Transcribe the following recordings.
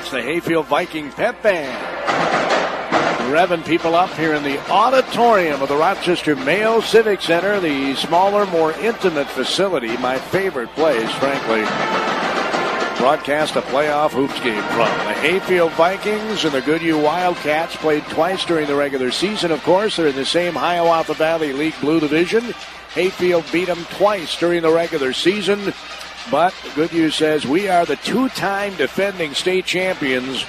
It's the Hayfield Viking Pep Band. Revving people up here in the auditorium of the Rochester Mayo Civic Center, the smaller, more intimate facility. My favorite place, frankly. Broadcast a playoff hoops game from. The Hayfield Vikings and the Goodhue Wildcats played twice during the regular season, of course. They're in the same Hiawatha Valley League Blue Division. Hayfield beat them twice during the regular season. But Goodhue says we are the two-time defending state champions,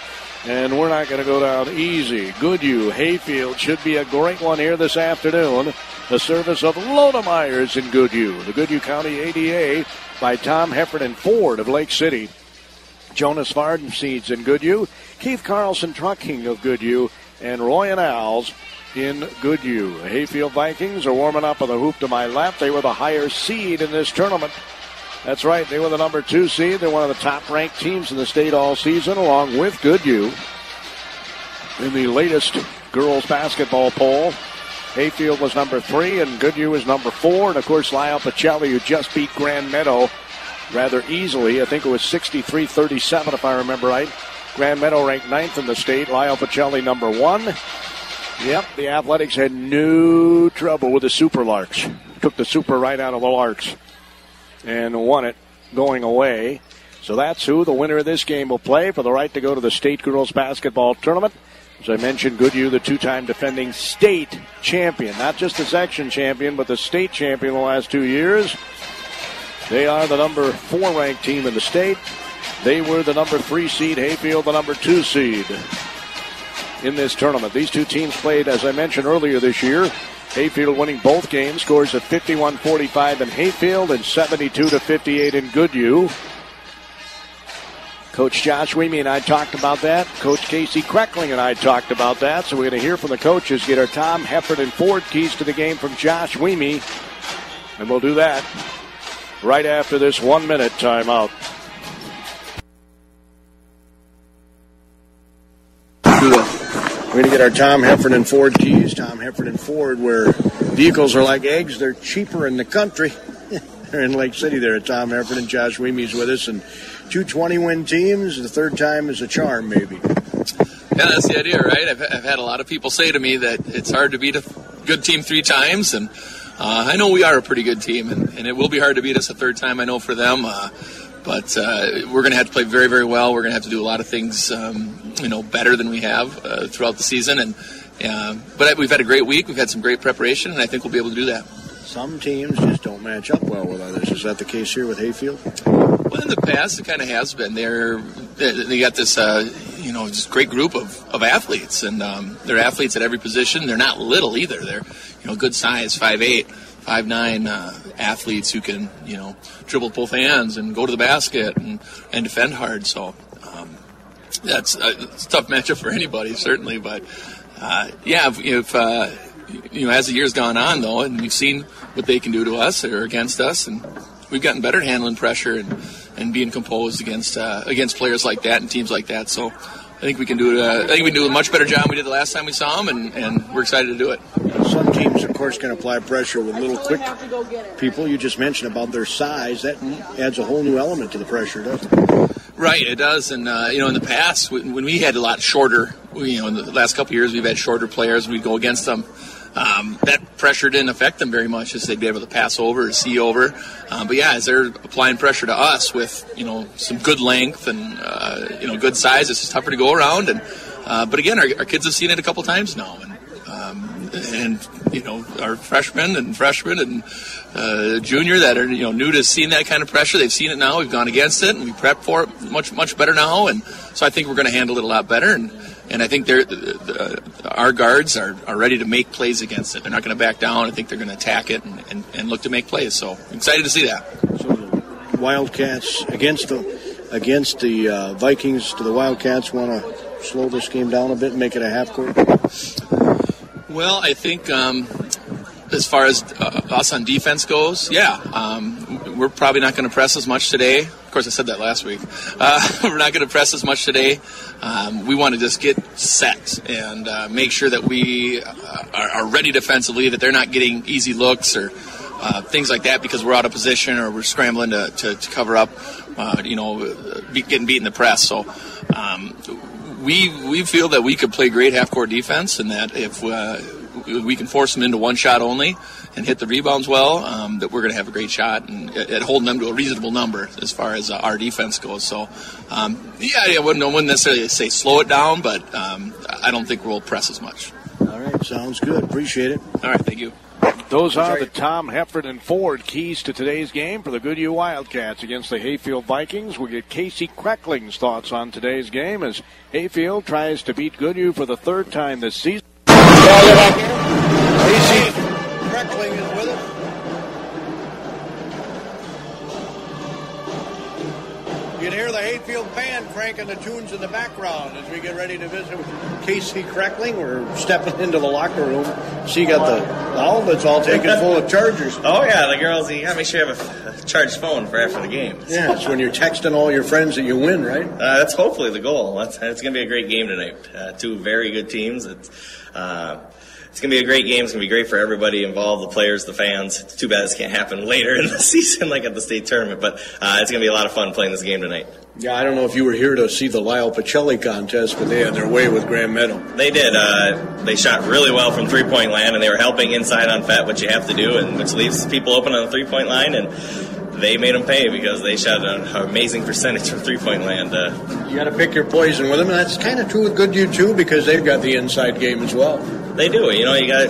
and we're not going to go down easy. Goodhue, Hayfield should be a great one here this afternoon. The service of Lodemeier's in Goodhue. The Goodhue County ADA by Tom Heffernan Ford of Lake City. Jonas Vardenseeds in Goodhue. Keith Carlson Trucking of Goodhue. And Roy and Al's in Goodhue. The Hayfield Vikings are warming up on the hoop to my left. They were the higher seed in this tournament. That's right. They were the number 2 seed. They're one of the top-ranked teams in the state all season, along with Goodhue. In the latest girls basketball poll, Hayfield was number 3 and Goodhue was number 4. And, of course, Lyle Pacelli, who just beat Grand Meadow rather easily. I think it was 63-37, if I remember right. Grand Meadow ranked 9th in the state. Lyle Pacelli, number 1. Yep, the Athletics had no trouble with the Super Larks. Took the Super right out of the Larks and won it going away. So that's who the winner of this game will play for the right to go to the state girls basketball tournament. As I mentioned, Goodhue, the two-time defending state champion. Not just the section champion, but the state champion the last 2 years. They are the number 4 ranked team in the state. They were the number 3 seed, Hayfield the number 2 seed in this tournament. These two teams played, as I mentioned earlier this year. Hayfield winning both games, scores of 51-45 in Hayfield and 72-58 in Goodhue. Coach Josh Weemy and I talked about that. Coach Casey Kreckling and I talked about that. So we're going to hear from the coaches, get our Tom Heffernan Ford keys to the game from Josh Weemy. And we'll do that right after this 1-minute timeout. We're going to get our Tom Heffernan Ford keys. Tom Heffernan Ford, where vehicles are like eggs, they're cheaper in the country. They're in Lake City there at Tom Heffernan. Josh Weemy's with us. And 2 20-win teams. The third time is a charm, maybe. Yeah, that's the idea, right? I've had a lot of people say to me that it's hard to beat a good team 3 times. And I know we are a pretty good team. And it will be hard to beat us a third time, I know, for them. But we're going to have to play very, very well. We're going to have to do a lot of things, better than we have throughout the season. But we've had a great week. We've had some great preparation, and I think we'll be able to do that. Some teams just don't match up well with others. Is that the case here with Hayfield? Well, in the past, it kind of has been. They got this, just great group of athletes, and they're athletes at every position. They're not little either. They're, good size, 5'8", 5'9", athletes who can, dribble with both hands and go to the basket and defend hard. So that's it's a tough matchup for anybody, certainly. But if as the year's gone on, though, and we've seen what they can do to us or against us, and we've gotten better at handling pressure and being composed against players like that and teams like that. So I think we can do a much better job than we did the last time we saw them, and we're excited to do it. Some teams, of course, can apply pressure with little quick people. You just mentioned about their size. That adds a whole new element to the pressure, doesn't it? Right, it does. And, in the past, when we had a lot shorter, in the last couple of years, we've had shorter players. We'd go against them. That pressure didn't affect them very much, as they'd be able to pass over or see over. As they're applying pressure to us with, some good length and, good size, it's just tougher to go around. But again, our kids have seen it a couple times now. And our freshmen and junior that are, new to seeing that kind of pressure, they've seen it now. We've gone against it, and we prep for it much, much better now. And so I think we're going to handle it a lot better. And I think our guards are ready to make plays against it. They're not going to back down. I think they're going to attack it and look to make plays. So I'm excited to see that. So the Wildcats against the Vikings, do the Wildcats want to slow this game down a bit and make it a half court? Well, I think as far as us on defense goes, we're probably not going to press as much today. Of course, I said that last week. We're not going to press as much today. We want to just get set and make sure that we are ready defensively, that they're not getting easy looks or things like that because we're out of position or we're scrambling to cover up, getting beat in the press. So We feel that we could play great half-court defense, and that if we can force them into one shot only and hit the rebounds well, that we're going to have a great shot and at holding them to a reasonable number as far as our defense goes. So, I wouldn't necessarily say slow it down, but I don't think we'll press as much. All right, sounds good. Appreciate it. All right, thank you. Those are the Tom, Hefford, and Ford keys to today's game for the Goodhue Wildcats against the Hayfield Vikings. We'll get Casey Kreckling's thoughts on today's game as Hayfield tries to beat Goodhue for the third time this season. Casey Kreckling is with us. You can hear the Hayfield band cranking the tunes in the background as we get ready to visit with Casey Kreckling. We're stepping into the locker room. So you got the outlets all taken full of chargers. Oh, yeah, the girls, you got to make sure you have a charged phone for after the game. Yeah, it's when you're texting all your friends that you win, right? That's hopefully the goal. It's going to be a great game tonight. Two very good teams. It's going to be a great game. It's going to be great for everybody involved, the players, the fans. It's too bad this can't happen later in the season like at the state tournament, but it's going to be a lot of fun playing this game tonight. Yeah, I don't know if you were here to see the Lyle Pacelli contest, but they had their way with Grand Meadow. They did. They shot really well from three-point land, and they were helping inside on FET, which you have to do, and which leaves people open on the three-point line, and they made them pay because they shot an amazing percentage from three-point land. You got to pick your poison with them, and that's kind of true with Goodhue, too, because they've got the inside game as well. They do. You know, you got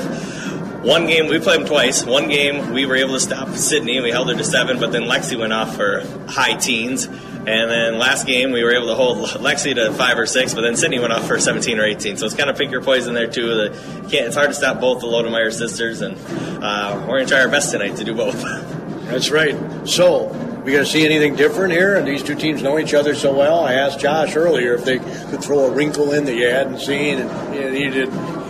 one game, we played them twice. One game, we were able to stop Sydney, and we held her to 7, but then Lexi went off for high teens. And then last game, we were able to hold Lexi to 5 or 6, but then Sydney went off for 17 or 18. So it's kind of pick your poison there, too. It's hard to stop both the Lodemeyer sisters, and we're going to try our best tonight to do both. That's right. So, we going to see anything different here? And these two teams know each other so well. I asked Josh earlier if they could throw a wrinkle in that you hadn't seen, and he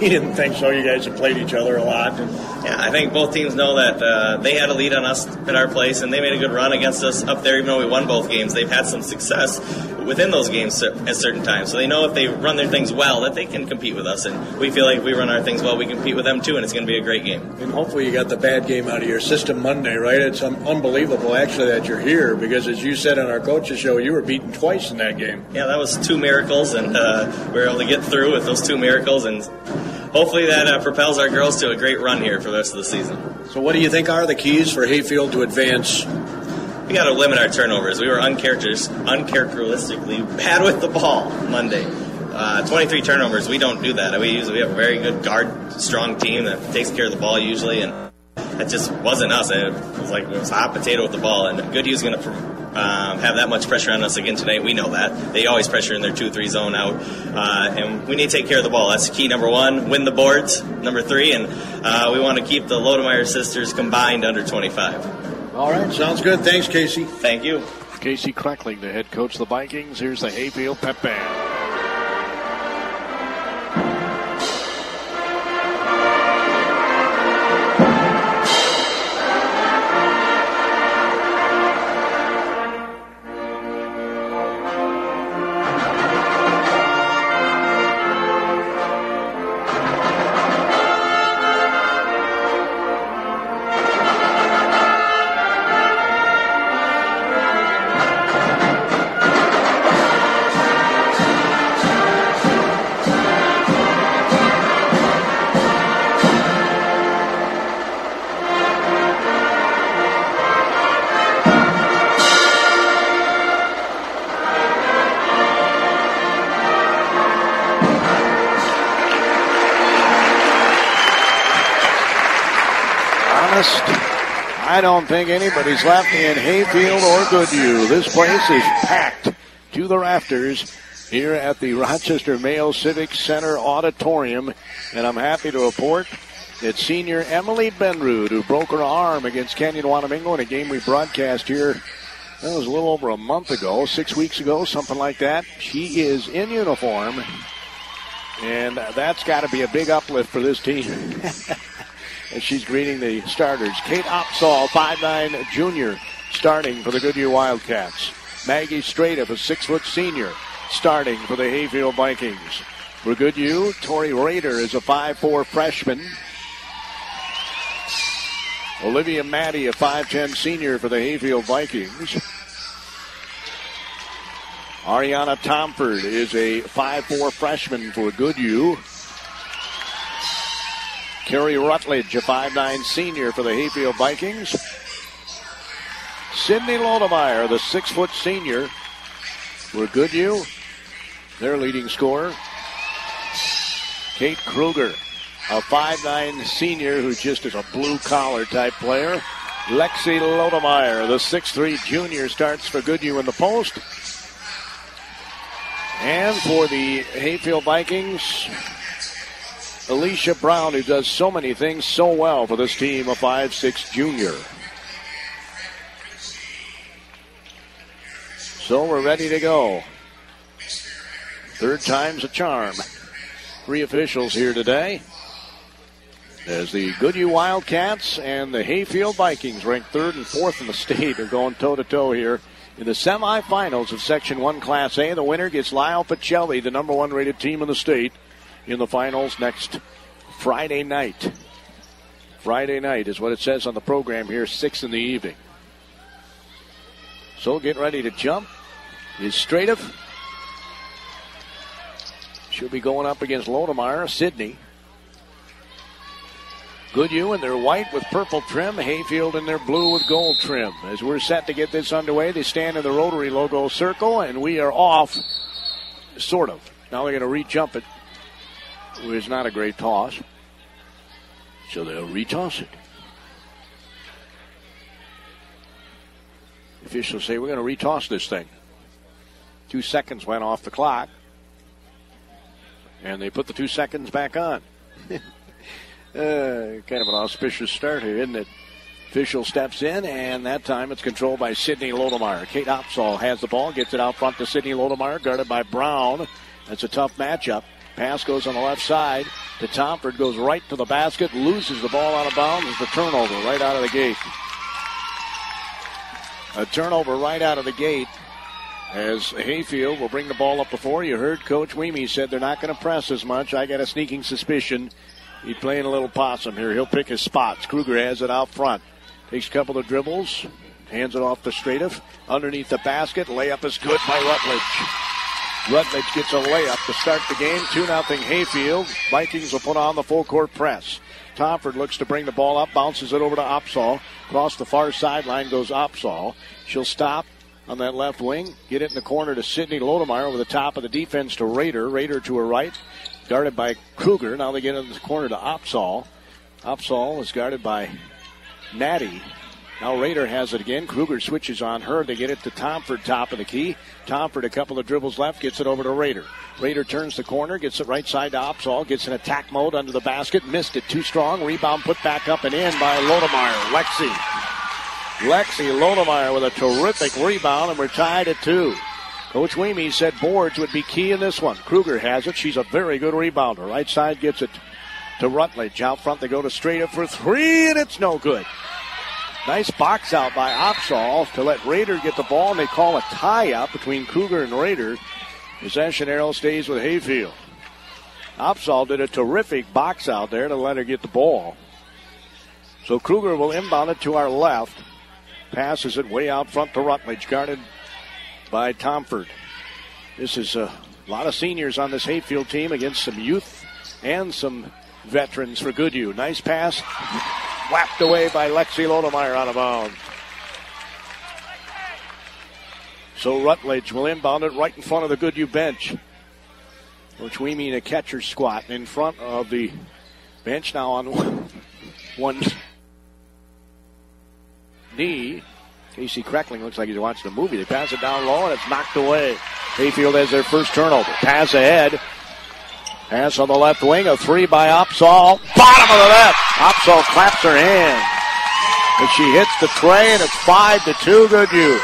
didn't think so. You guys have played each other a lot. Yeah, I think both teams know that they had a lead on us at our place, and they made a good run against us up there, even though we won both games. They've had some success within those games at certain times. So they know if they run their things well, that they can compete with us. And we feel like if we run our things well, we compete with them too, and it's going to be a great game. And hopefully you got the bad game out of your system Monday, right? It's unbelievable, actually, that you're here, because as you said on our coaches show, you were beaten twice in that game. Yeah, that was 2 miracles, and we were able to get through with those 2 miracles, and hopefully that propels our girls to a great run here for the rest of the season. So what do you think are the keys for Hayfield to advance? We got to limit our turnovers. We were uncharacteristically bad with the ball Monday. 23 turnovers, we don't do that. We have a very good guard, strong team that takes care of the ball usually, and that just wasn't us. It was hot potato with the ball, and Goodhue's going to have that much pressure on us again tonight. We know that. They always pressure in their 2-3 zone out, and we need to take care of the ball. That's key number 1. Win the boards, number 3, and we want to keep the Lodemeyer sisters combined under 25. All right, sounds good. Thanks, Casey. Thank you. Casey Kreckling, the head coach of the Vikings. Here's the Hayfield Pep Band. I don't think anybody's left in Hayfield or Goodhue. This place is packed to the rafters here at the Rochester Mayo Civic Center Auditorium. And I'm happy to report that senior Emily Benrud, who broke her arm against Canyon Wanamingo in a game we broadcast here, that was a little over a month ago, 6 weeks ago, something like that. She is in uniform, and that's got to be a big uplift for this team. As she's greeting the starters. Kate Opsahl, 5'9" junior, starting for the Goodhue Wildcats. Maggie Stradiff, a 6-foot senior, starting for the Hayfield Vikings. For Goodhue, Tori Rader is a 5'4" freshman. Olivia Maddie, a 5'10" senior for the Hayfield Vikings. Ariana Tomford is a 5'4 freshman for Goodhue. Carrie Rutledge, a 5'9 senior for the Hayfield Vikings. Sydney Lodemeyer, the 6' senior for Goodhue, their leading scorer. Kate Kruger, a 5'9 senior who just is a blue-collar type player. Lexi Lodemeyer, the 6'3 junior, starts for Goodhue in the post. And for the Hayfield Vikings, Alicia Brown, who does so many things so well for this team, a 5'6 junior. So we're ready to go. Third time's a charm. 3 officials here today, as the Goodhue Wildcats and the Hayfield Vikings, ranked 3rd and 4th in the state, are going toe-to-toe here in the semifinals of Section 1 Class A. The winner gets Lyle Pacelli, the number 1 rated team in the state, in the finals next Friday night. Friday night is what it says on the program here, 6 in the evening. So get ready to jump is Strative. She'll be going up against Lodemeyer, Sydney. Goodhue in their white with purple trim, Hayfield in their blue with gold trim. As we're set to get this underway, they stand in the Rotary logo circle, and we are off, sort of. Now they're going to re-jump it. It was not a great toss, so they'll re-toss it. Officials say we're going to re-toss this thing. 2 seconds went off the clock, and they put the 2 seconds back on. Kind of an auspicious start here, isn't it? Official steps in, and that time it's controlled by Sydney Lodemeyer. Kate Opsahl has the ball, gets it out front to Sydney Lodemeyer, guarded by Brown. That's a tough matchup. Pass goes on the left side to Tomford, goes right to the basket, loses the ball out of bounds. It's the turnover right out of the gate. A turnover right out of the gate, as Hayfield will bring the ball up the floor. You heard Coach Weemy said they're not going to press as much. I got a sneaking suspicion he's playing a little possum here. He'll pick his spots. Kruger has it out front. Takes a couple of dribbles. Hands it off to Strative. Underneath the basket. Layup is good by Rutledge. Rutledge gets a layup to start the game. 2-0 Hayfield. Vikings will put on the full court press. Tomford looks to bring the ball up. Bounces it over to Opsahl. Across the far sideline goes Opsahl. She'll stop on that left wing. Get it in the corner to Sydney Lodemeyer over the top of the defense to Rader. Rader to her right. Guarded by Kruger. Now they get in the corner to Opsahl. Opsahl is guarded by Maddie. Now Rader has it again. Kruger switches on her. They get it to Tomford, top of the key. Tomford, a couple of dribbles left, gets it over to Rader. Rader turns the corner, gets it right side to Opsahl, gets in attack mode under the basket. Missed it, too strong. Rebound put back up and in by Lodemeyer. Lexi Lodemeyer with a terrific rebound, and we're tied at 2. Coach Weemy said boards would be key in this one. Kruger has it. She's a very good rebounder. Right side gets it to Rutledge. Out front they go to Strative for 3, and it's no good. Nice box out by Opsahl to let Rader get the ball, and they call a tie-up between Kruger and Rader. Possession arrow stays with Hayfield. Opsahl did a terrific box out there to let her get the ball. So Kruger will inbound it to our left. Passes it way out front to Rutledge, guarded by Tomford. This is a lot of seniors on this Hayfield team against some youth and some veterans for Goodhue. Nice pass. Whacked away by Lexi Lodemeyer out of bounds. So Rutledge will inbound it right in front of the Goodhue bench, which we mean a catcher squat in front of the bench now on one knee. Casey Kreckling looks like he's watching a movie. They pass it down low, and it's knocked away. Hayfield has their first turnover. Pass ahead. Pass on the left wing. A 3 by Opsahl. Bottom of the net. Opsahl claps her hand. But she hits the tray, and it's 5-2 Goodhue.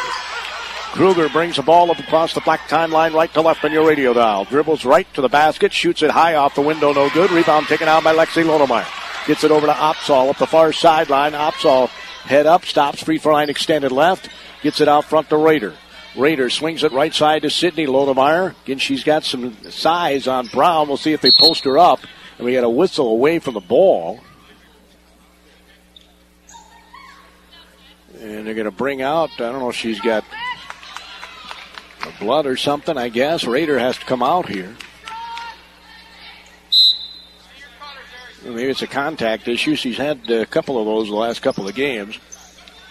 Kruger brings the ball up across the black timeline right to left on your radio dial. Dribbles right to the basket. Shoots it high off the window. No good. Rebound taken out by Lexi Lodemeyer. Gets it over to Opsahl up the far sideline. Opsahl head up. Stops. Free throw line extended left. Gets it out front to Rader. Rader swings it right side to Sydney Lodemeyer. Again, she's got some size on Brown. We'll see if they post her up. And we got a whistle away from the ball. And they're going to bring out, I don't know if she's got a Blood or something, I guess. Rader has to come out here. Maybe it's a contact issue. She's had a couple of those the last couple of games.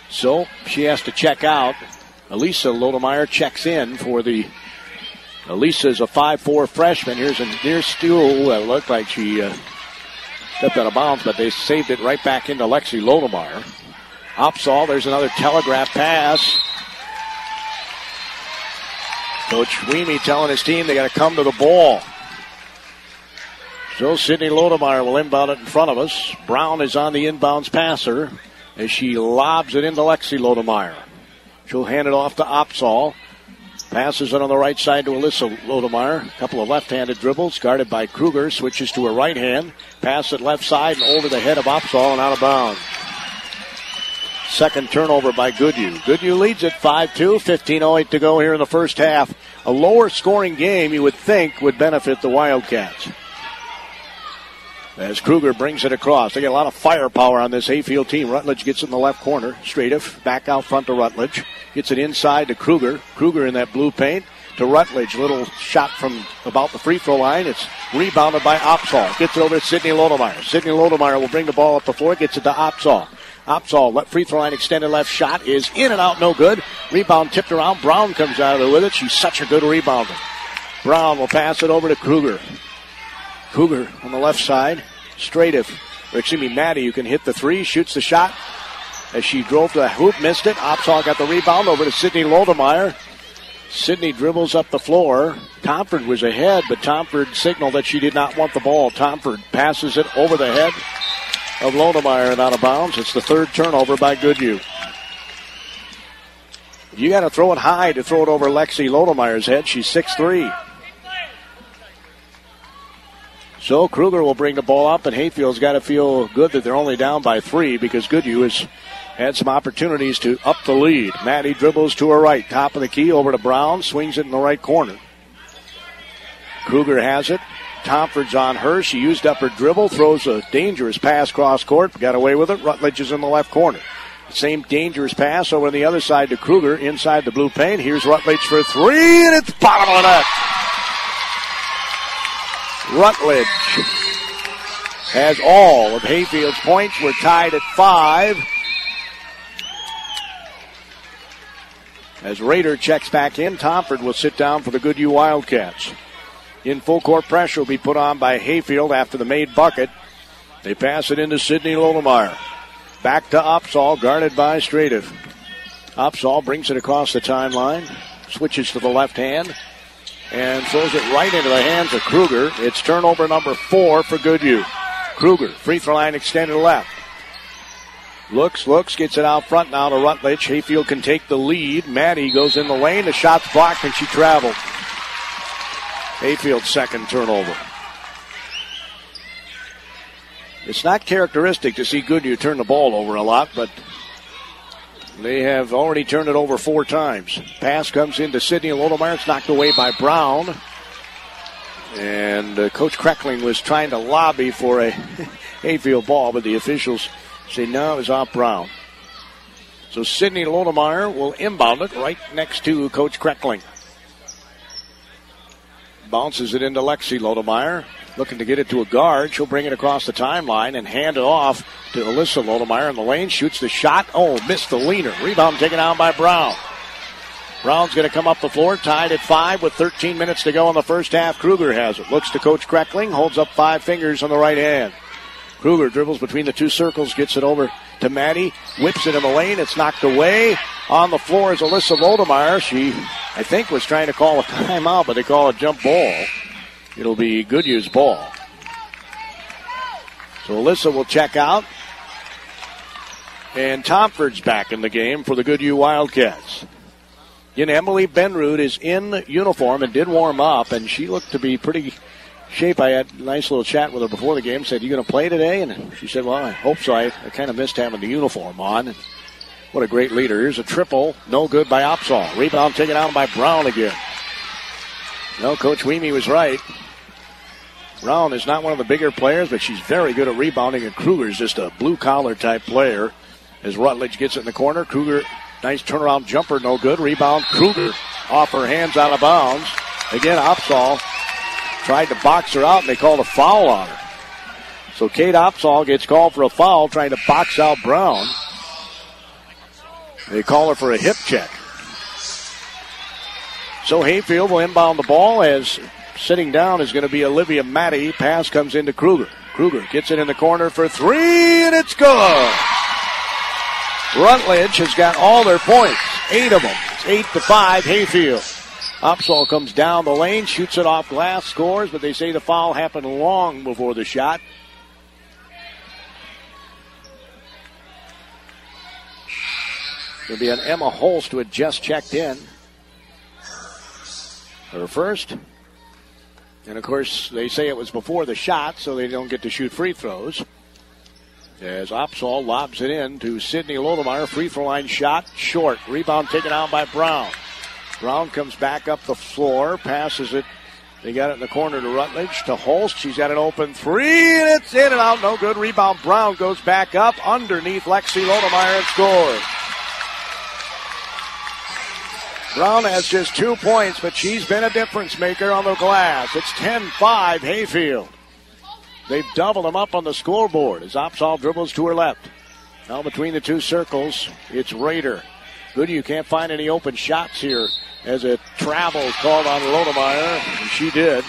So she has to check out. Elisa Lodemeyer checks in for the... Elisa's a 5'4 freshman. Here's a near steal that looked like she stepped out of bounds, but they saved it right back into Lexi Lodemeyer. Opsahl, there's another telegraph pass. Coach Weemy telling his team they got to come to the ball. So Sydney Lodemeyer will inbound it in front of us. Brown is on the inbounds passer as she lobs it into Lexi Lodemeyer. She'll hand it off to Opsahl. Passes it on the right side to Alyssa Lodemeyer. A couple of left-handed dribbles guarded by Kruger. Switches to her right hand. Pass it left side and over the head of Opsahl and out of bounds. Second turnover by Goodhue. Goodhue leads at 5-2. 15:08 to go here in the first half. A lower scoring game you would think would benefit the Wildcats. As Kruger brings it across. They get a lot of firepower on this Hayfield team. Rutledge gets it in the left corner. Straightiff back out front to Rutledge. Gets it inside to Kruger. Kruger in that blue paint to Rutledge. Little shot from about the free throw line. It's rebounded by Opsahl. Gets it over to Sydney Lodemeyer. Sydney Lodemeyer will bring the ball up the floor. Gets it to Opsahl. Opsahl, free throw line extended left shot is in and out, no good. Rebound tipped around. Brown comes out of there with it. She's such a good rebounder. Brown will pass it over to Kruger. Kruger on the left side. Maddie, who can hit the three, shoots the shot. As she drove to the hoop, missed it. Opsahl got the rebound over to Sydney Lodemeyer. Sydney dribbles up the floor. Tomford was ahead, but Tomford signaled that she did not want the ball. Tomford passes it over the head of Lodemeyer and out of bounds. It's the third turnover by Goodhue. You got to throw it high to throw it over Lexi Lodemeyer's head. She's 6'3". So Kruger will bring the ball up, and Hayfield's got to feel good that they're only down by 3 because Goodhue has had some opportunities to up the lead. Maddie dribbles to her right, top of the key, over to Brown, swings it in the right corner. Kruger has it. Tomford's on her. She used up her dribble, throws a dangerous pass cross court, got away with it. Rutledge is in the left corner. Same dangerous pass over on the other side to Kruger inside the blue paint. Here's Rutledge for 3, and it's bottom of the net. Rutledge has all of Hayfield's points. We're tied at 5. As Rader checks back in, Tomford will sit down for the Goodhue Wildcats. In full court pressure will be put on by Hayfield after the made bucket. They pass it into Sydney Lodemeyer. Back to Opsahl, guarded by Straightiff. Opsahl brings it across the timeline, switches to the left hand, and throws it right into the hands of Kruger. It's turnover number 4 for Goodhue. Kruger, free throw line extended left. Looks, gets it out front now to Rutledge. Hayfield can take the lead. Maddie goes in the lane. The shot's blocked, and she traveled. Hayfield's second turnover. It's not characteristic to see Goodhue turn the ball over a lot, but they have already turned it over 4 times. Pass comes into Sydney Lodemeyer. It's knocked away by Brown. And Coach Kreckling was trying to lobby for a Hayfield ball, but the officials say no, it was off Brown. So Sydney Lodemeyer will inbound it right next to Coach Kreckling. Bounces it into Lexi Lodemeyer. Looking to get it to a guard. She'll bring it across the timeline and hand it off to Alyssa Lodemeyer in the lane. Shoots the shot. Oh, missed the leaner. Rebound taken down by Brown. Brown's going to come up the floor. Tied at 5 with 13 minutes to go in the first half. Kruger has it. Looks to Coach Kreckling. Holds up 5 fingers on the right hand. Kruger dribbles between the 2 circles. Gets it over to Maddie. Whips it in the lane. It's knocked away. On the floor is Alyssa Lodemeyer. She, I think, was trying to call a timeout, but they call a jump ball. It'll be Goodhue's ball. So Alyssa will check out. And Tomford's back in the game for the Goodhue Wildcats. Emily Benrud is in uniform and did warm up, and she looked to be pretty shape. I had a nice little chat with her before the game. Said, "You going to play today?" And she said, "Well, I hope so. I kind of missed having the uniform on." And what a great leader. Here's a triple. No good by Opsahl. Rebound taken out by Brown again. No, Coach Weemy was right. Brown is not one of the bigger players, but she's very good at rebounding, and Kruger's just a blue-collar type player. As Rutledge gets it in the corner, Kruger, nice turnaround jumper, no good. Rebound, Kruger. off her hands out of bounds. Again, Opsahl tried to box her out, and they called a foul on her. So Kate Opsahl gets called for a foul, trying to box out Brown. They call her for a hip check. So Hayfield will inbound the ball, as sitting down is going to be Olivia Matty. Pass comes into Kruger. Kruger gets it in the corner for three, and it's good. Rutledge has got all their points, 8 of them. It's 8-5 Hayfield. Opsahl comes down the lane, shoots it off glass, scores, but they say the foul happened long before the shot. There'll be an Emma Holst who had just checked in. Her first. And, of course, they say it was before the shot, so they don't get to shoot free throws. As Opsahl lobs it in to Sydney Lodemeyer. Free throw line shot, short. Rebound taken out by Brown. Brown comes back up the floor, passes it. They got it in the corner to Rutledge, to Holst. She's got an open three, and it's in and out. No good. Rebound. Brown goes back up underneath Lexi Lodemeyer and scores. Brown has just 2 points, but she's been a difference maker on the glass. It's 10-5 Hayfield. They've doubled them up on the scoreboard as Opsahl dribbles to her left. Now between the two circles, it's Rader. Goodhue can't find any open shots here as a travel called on Lodemeyer, and she did.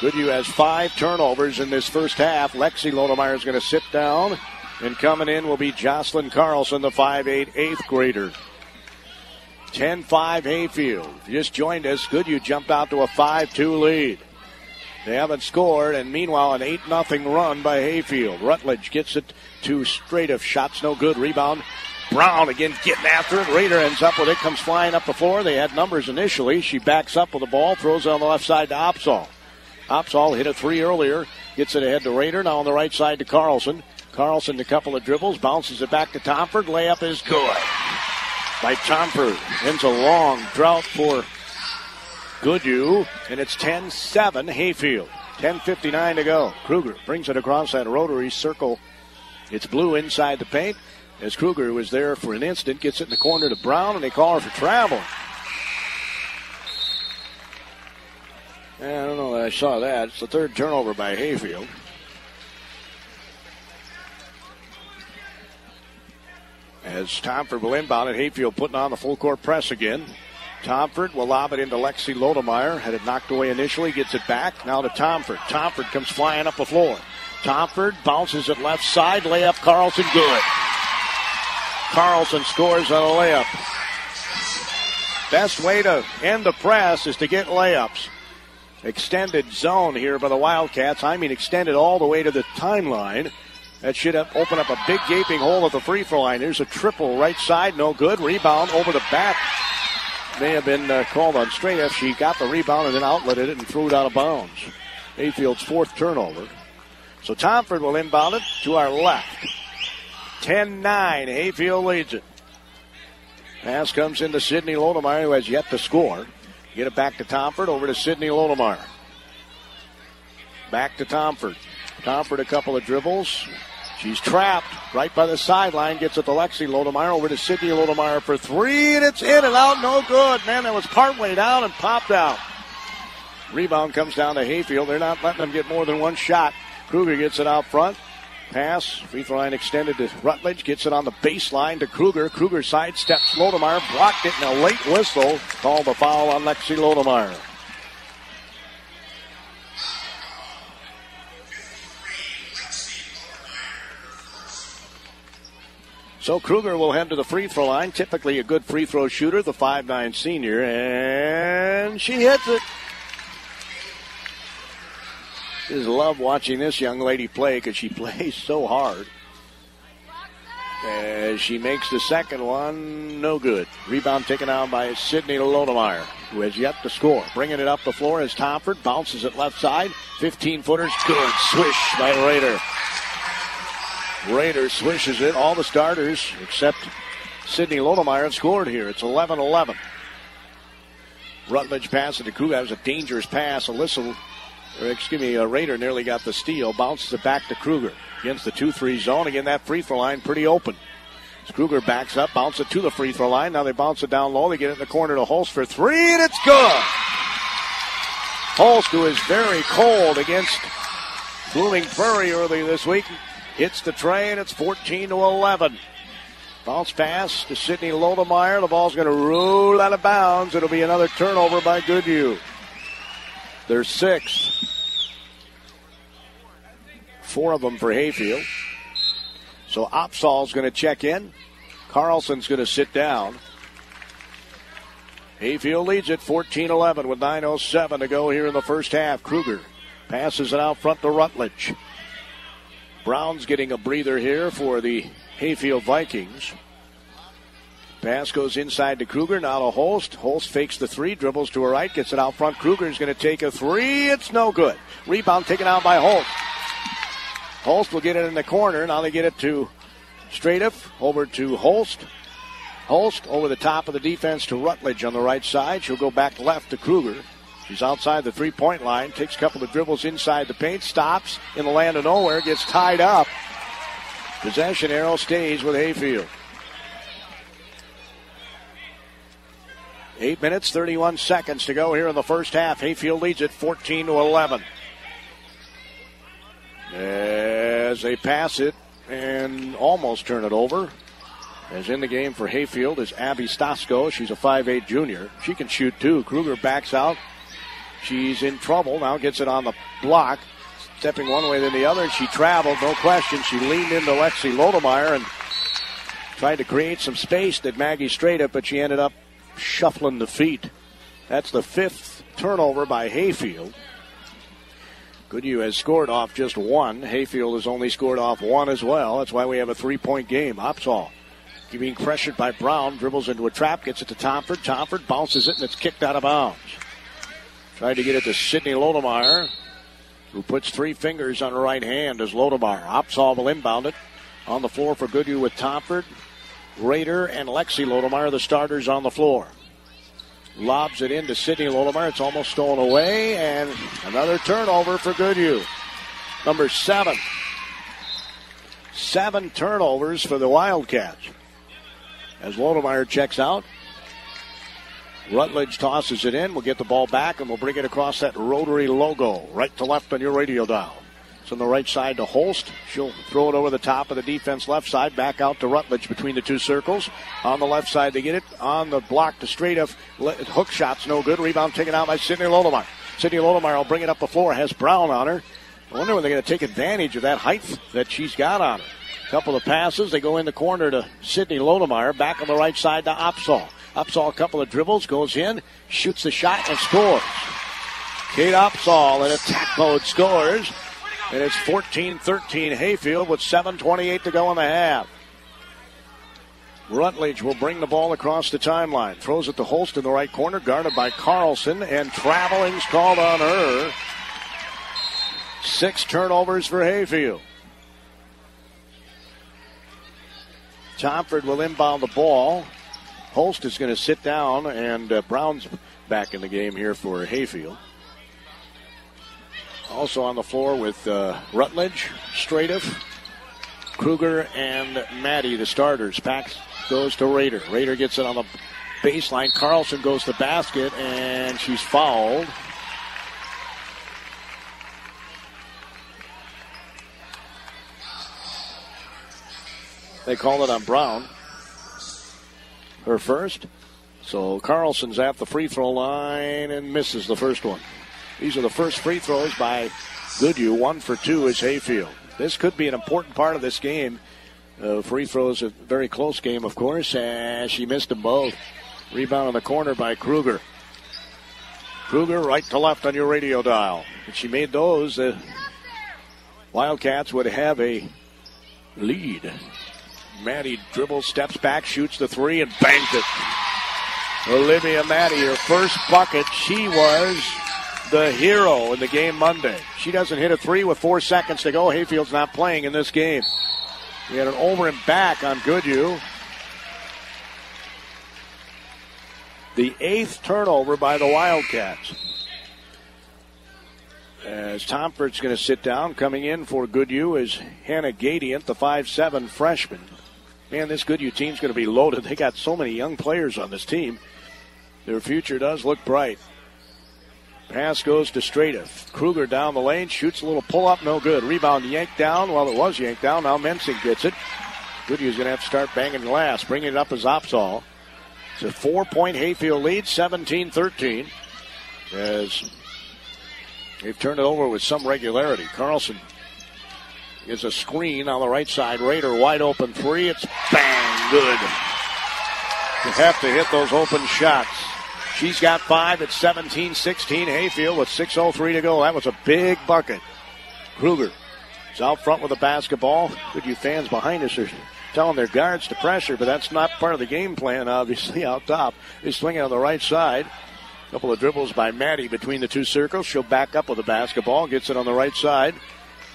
Goodhue has 5 turnovers in this first half. Lexi Lodemeyer is going to sit down, and coming in will be Jocelyn Carlson, the 5'8", 8th grader. 10-5 Hayfield. If you just joined us, Goodhue jumped out to a 5-2 lead. They haven't scored, and meanwhile an 8-0 run by Hayfield. Rutledge gets it to Straight. Shots no good. Rebound. Brown again getting after it. Rader ends up with it. Comes flying up the floor. They had numbers initially. She backs up with the ball. Throws it on the left side to Opsahl. Opsahl hit a 3 earlier. Gets it ahead to Rader. Now on the right side to Carlson. Carlson a couple of dribbles. Bounces it back to Tomford. Layup is good by Tomford. Ends a long drought for Goodhue, and it's 10-7 Hayfield. 10:59 to go. Kruger brings it across that rotary circle. It's blue inside the paint. As Kruger was there for an instant, gets it in the corner to Brown, and they call her for travel. I don't know that I saw that. It's the third turnover by Hayfield. As Tomford will inbound it, Hayfield putting on the full court press again. Tomford will lob it into Lexi Lodemeyer. Had it knocked away initially, gets it back. Now to Tomford. Tomford comes flying up the floor. Tomford bounces it left side. Layup, Carlson, good. Carlson scores on a layup. Best way to end the press is to get layups. Extended zone here by the Wildcats. I mean extended all the way to the timeline. That should open up a big gaping hole at the free throw line. There's a triple right side, no good. Rebound over the back. May have been called on Straight if she got the rebound and then outletted it and threw it out of bounds. Hayfield's 4th turnover. So Tomford will inbound it to our left. 10-9, Hayfield leads it. Pass comes into Sydney Lodemeyer, who has yet to score. Get it back to Tomford, over to Sydney Lodemeyer. Back to Tomford. Tomford a couple of dribbles. She's trapped right by the sideline. Gets it to Lexi Lodemeyer. Over to Sydney Lodemeyer for 3, and it's in and out. No good. Man, that was partway down and popped out. Rebound comes down to Hayfield. They're not letting them get more than one shot. Kruger gets it out front. Pass. Free throw line extended to Rutledge. Gets it on the baseline to Kruger. Kruger sidesteps Lodemeyer. Blocked it in a late whistle. Called the foul on Lexi Lodemeyer. So Kruger will head to the free throw line. Typically a good free throw shooter, the 5'9 senior. And she hits it. Just love watching this young lady play because she plays so hard. As she makes the second one, no good. Rebound taken out by Sydney Lodemeyer, who has yet to score. Bringing it up the floor is Tomford. Bounces it left side. 15-footers, good. Swish by Rader. Rader swishes it. All the starters, except Sydney Lodemeyer, have scored here. It's 11-11. Rutledge passing to Kruger. That was a dangerous pass. Rader nearly got the steal. Bounces it back to Kruger. Against the 2-3 zone. Again, that free throw line pretty open. Kruger backs up, bounce it to the free throw line. Now they bounce it down low. They get it in the corner to Holst for three, and it's good. Holst, who is very cold against Blooming Prairie early this week, hits the tray, and it's 14-11. Bounce pass to Sidney Lodemeyer. The ball's going to roll out of bounds. It'll be another turnover by Goodhue. Their sixth. 4 of them for Hayfield. So Opsahl's going to check in. Carlson's going to sit down. Hayfield leads it 14-11 with 9:07 to go here in the first half. Kruger passes it out front to Rutledge. Brown's getting a breather here for the Hayfield Vikings. Pass goes inside to Kruger, now to Holst. Holst fakes the three, dribbles to her right, gets it out front. Kruger's going to take a three. It's no good. Rebound taken out by Holst. Holst will get it in the corner. Now they get it to Stradiff, over to Holst. Holst over the top of the defense to Rutledge on the right side. She'll go back left to Kruger. She's outside the three-point line, takes a couple of dribbles inside the paint, stops in the land of nowhere, gets tied up. Possession arrow stays with Hayfield. 8 minutes, 31 seconds to go here in the first half. Hayfield leads it 14-11. As they pass it and almost turn it over. As in the game for Hayfield is Abby Stasko. She's a 5'8 junior. She can shoot too. Kruger backs out. She's in trouble. Now gets it on the block. Stepping one way then the other. And she traveled, no question. She leaned into Lexi Lodemeyer and tried to create some space that Maggie Stradiff, but she ended up shuffling the feet. That's the 5th turnover by Hayfield. Goodhue has scored off just one. Hayfield has only scored off one as well. That's why we have a 3-point game. Opsahl being pressured by Brown, dribbles into a trap, gets it to Tomford. Tomford bounces it, and it's kicked out of bounds. Tried to get it to Sidney Lodemeyer, who puts 3 fingers on her right hand as Lodemeyer. Opsahl will inbound it. On the floor for Goodhue with Tomford, Rader, and Lexi Lodemeyer, the starters on the floor. Lobs it into Sidney Lodemeyer. It's almost stolen away, and another turnover for Goodhue. Number 7. 7 turnovers for the Wildcats. As Lodemeyer checks out, Rutledge tosses it in. We'll get the ball back, and we'll bring it across that rotary logo, right to left on your radio dial. It's on the right side to Holst. She'll throw it over the top of the defense left side, back out to Rutledge between the two circles. On the left side, they get it. On the block to Stradiff. Hook shot's no good. Rebound taken out by Sidney Lodemeyer. Sidney Lodemeyer will bring it up the floor. Has Brown on her. I wonder when they're going to take advantage of that height that she's got on her. Couple of passes. They go in the corner to Sidney Lodemeyer. Back on the right side to Opsahl. Opsahl, a couple of dribbles, goes in, shoots the shot, and scores. Kate Opsahl in attack mode scores. And it's 14-13 Hayfield with 7:28 to go in the half. Rutledge will bring the ball across the timeline. Throws it to Holst in the right corner, guarded by Carlson, and traveling's called on her. 6 turnovers for Hayfield. Tomford will inbound the ball. Holst is going to sit down, and Brown's back in the game here for Hayfield. Also on the floor with Rutledge, Stradiff, Kruger, and Maddie, the starters. Pax goes to Rader. Rader gets it on the baseline. Carlson goes to basket, and she's fouled. They call it on Brown. Her first. So Carlson's at the free throw line and misses the first one. These are the first free throws by Goodhue. 1 for 2 is Hayfield. This could be an important part of this game. Free throws, a very close game, of course, and she missed them both. Rebound in the corner by Kruger. Kruger right to left on your radio dial. If she made those, the Wildcats would have a lead. Maddie dribbles, steps back, shoots the three, and bangs it. Olivia Maddie, her first bucket. She was the hero in the game Monday. She doesn't hit a three with 4 seconds to go. Hayfield's not playing in this game. We had an over and back on Goodhue. The 8th turnover by the Wildcats. As Tomford's going to sit down, coming in for Goodhue is Hannah Gadiant, the 5'7" freshman. Man, this Goodhue team's going to be loaded. They got so many young players on this team. Their future does look bright. Pass goes to Stradiff. Kruger down the lane, shoots a little pull-up, no good. Rebound yanked down. Well, it was yanked down. Now Mensing gets it. Goodhue's going to have to start banging glass. Bringing it up as Opsahl. It's a 4-point Hayfield lead, 17-13. As they've turned it over with some regularity. Carlson is a screen on the right side. Rader wide open three. It's bang, good. You have to hit those open shots. She's got 5 at 17-16. Hayfield with 6:03 to go. That was a big bucket. Kruger is out front with the basketball. Goodhue fans behind us are telling their guards to pressure, but that's not part of the game plan, obviously, out top. They swing it on the right side. A couple of dribbles by Maddie between the two circles. She'll back up with the basketball. Gets it on the right side.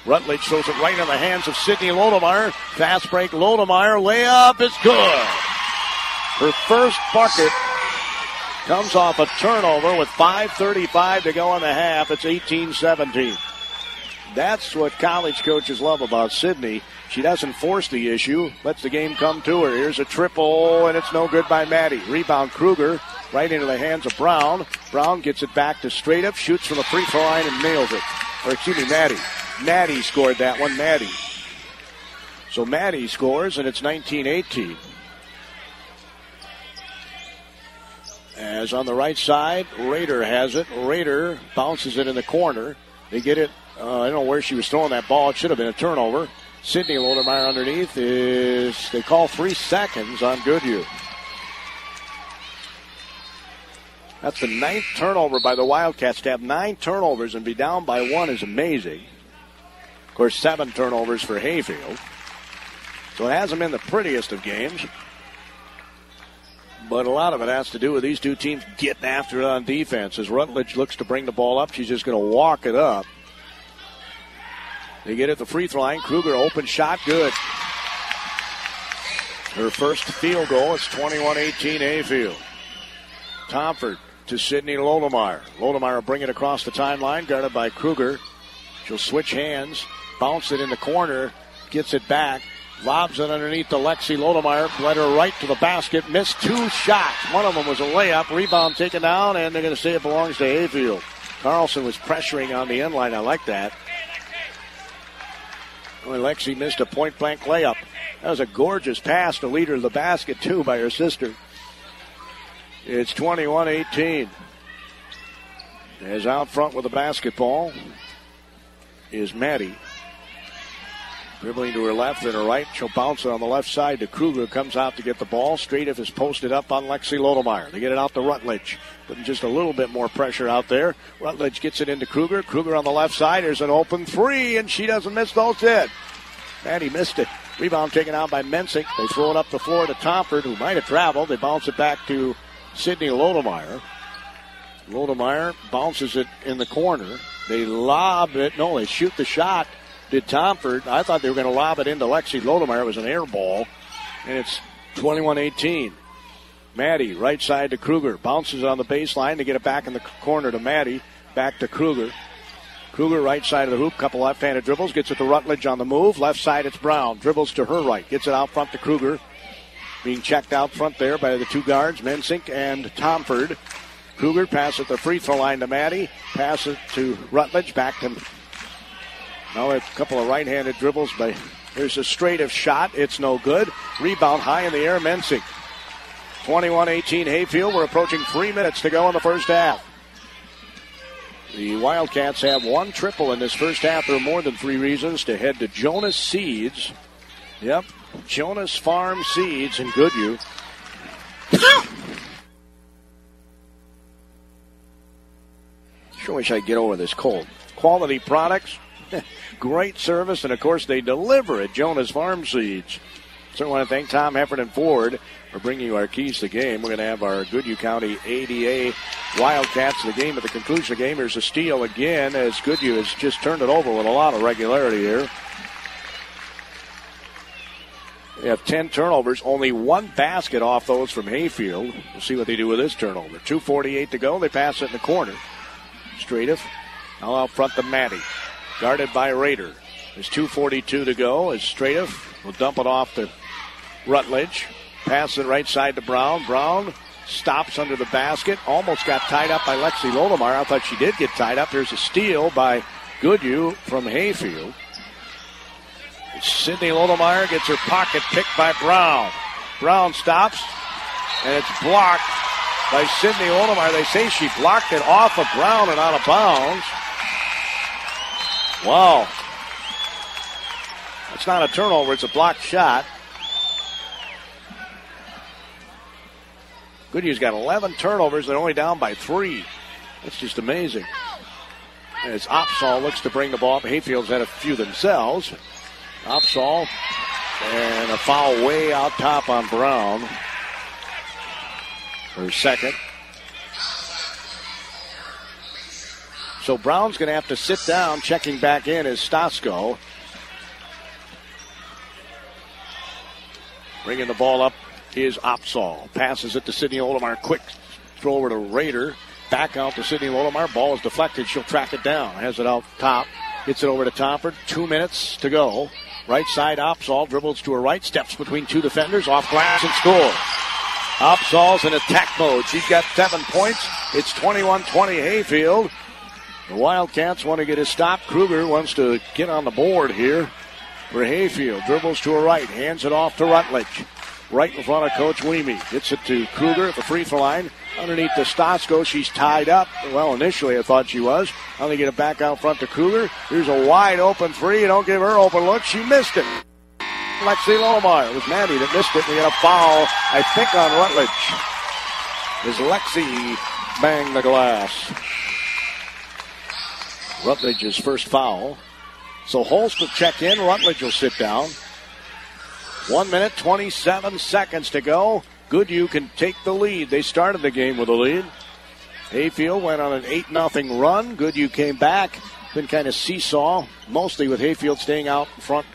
Rutledge throws it right in the hands of Sydney Lodemeyer. Fast break, Lodemeyer. Layup is good. Her first bucket comes off a turnover with 5:35 to go in the half. It's 18-17. That's what college coaches love about Sydney. She doesn't force the issue, lets the game come to her. Here's a triple, and it's no good by Maddie. Rebound Kruger right into the hands of Brown. Brown gets it back to Stradiff, shoots from the free throw line and nails it. Or excuse me, Maddie. Maddie scored that one, Maddie. So Maddie scores, and it's 19-18. As on the right side, Rader has it. Rader bounces it in the corner. They get it. I don't know where she was throwing that ball. It should have been a turnover. Sydney Lodemeyer underneath is, they call 3 seconds on Goodhue. That's the 9th turnover by the Wildcats. To have 9 turnovers and be down by 1 is amazing. Of course, 7 turnovers for Hayfield. So it hasn't been the prettiest of games. But a lot of it has to do with these two teams getting after it on defense. As Rutledge looks to bring the ball up, she's just going to walk it up. They get at the free throw line. Kruger, open shot, good. Her first field goal. It's 21-18 Hayfield. Tomford to Sydney Lodemeyer. Lodemeyer will bring it across the timeline, guarded by Kruger. She'll switch hands, bounce it in the corner, gets it back. Lobs it underneath to Lexi Lodemeyer. Led her right to the basket. Missed 2 shots. One of them was a layup. Rebound taken down, and they're going to say it belongs to Hayfield. Carlson was pressuring on the end line. I like that. Well, Lexi missed a point-blank layup. That was a gorgeous pass to lead her to the basket, too, by her sister. It's 21-18. As out front with the basketball is Maddie. Dribbling to her left and her right. She'll bounce it on the left side to Kruger. Comes out to get the ball. Stradiff is posted up on Lexi Lodemeyer. They get it out to Rutledge. Putting just a little bit more pressure out there. Rutledge gets it into Kruger. Kruger on the left side. There's an open 3, and she doesn't miss those in. Maddie missed it. Rebound taken out by Mensing. They throw it up the floor to Tomford, who might have traveled. They bounce it back to Sydney Lodemeyer. Lodemeyer bounces it in the corner. They lob it. No, they shoot the shot. Did Tomford. I thought they were going to lob it into Lexi Lodemeyer. It was an air ball. And it's 21-18. Maddie, right side to Kruger. Bounces on the baseline to get it back in the corner to Maddie. Back to Kruger. Kruger, right side of the hoop. Couple left-handed dribbles. Gets it to Rutledge on the move. Left side, it's Brown. Dribbles to her right. Gets it out front to Kruger. Being checked out front there by the 2 guards, Mensink and Tomford. Kruger passes at the free throw line to Maddie. Pass it to Rutledge. Back to... Now a couple of right-handed dribbles. There's a Stradiff shot. It's no good. Rebound high in the air, Mensink. 21-18 Hayfield. We're approaching 3 minutes to go in the first half. The Wildcats have 1 triple in this first half. There are more than 3 reasons to head to Jonas Seeds. Yep, Jonas Farm Seeds in Goodhue. Sure wish I'd get over this cold. Quality products. Great service, and of course they deliver at Jonas Farm Seeds. Certainly want to thank Tom Heffern and Ford for bringing you our keys to the game. We're going to have our Goodhue County ADA Wildcats to the game. At the conclusion of the game, there's a steal again as Goodhue has just turned it over with a lot of regularity here. They have 10 turnovers, only 1 basket off those from Hayfield. We'll see what they do with this turnover. 2:48 to go. They pass it in the corner. Stradiff now out front to Maddie. Guarded by Rader. There's 2:42 to go as Stradiff will dump it off to Rutledge. Pass it right side to Brown. Brown stops under the basket. Almost got tied up by Lexi Lodemar. I thought she did get tied up. Here's a steal by Goodhue from Hayfield. Sydney Lodemar gets her pocket picked by Brown. Brown stops, and it's blocked by Sydney Lodemar. They say she blocked it off of Brown and out of bounds. Wow. It's not a turnover, it's a blocked shot. Goodhue's got 11 turnovers. They're only down by 3. That's just amazing. As Opsahl looks to bring the ball up. Hayfield's had a few themselves. Opsahl, and a foul way out top on Brown. Her second. So Brown's going to have to sit down. Checking back in is Stasko. Bringing the ball up is Opsahl. Passes it to Sydney Lodemar. Quick throw over to Rader. Back out to Sydney Lodemar. Ball is deflected. She'll track it down. Has it out top. Gets it over to Tomford. 2 minutes to go. Right side Opsahl dribbles to her right. Steps between two defenders. Off glass and scores. Opsahl's in attack mode. She's got 7 points. It's 21-20 Hayfield. The Wildcats want to get a stop. Kruger wants to get on the board here for Hayfield. Dribbles to her right. Hands it off to Rutledge. Right in front of Coach Weemy. Gets it to Kruger at the free throw line. Underneath to Stasko. She's tied up. Well, initially I thought she was. Now they get it back out front to Kruger. Here's a wide open three. Don't give her open look. She missed it. Lexi Lodemar. It was Maddie that missed it. We got a foul, I think, on Rutledge. As Lexi banged the glass. Rutledge's first foul. So Holst will check in. Rutledge will sit down. 1 minute, 27 seconds to go. Goodhue can take the lead. They started the game with a lead. Hayfield went on an 8-0 run. Goodhue came back. Been kind of seesaw, mostly with Hayfield staying out in front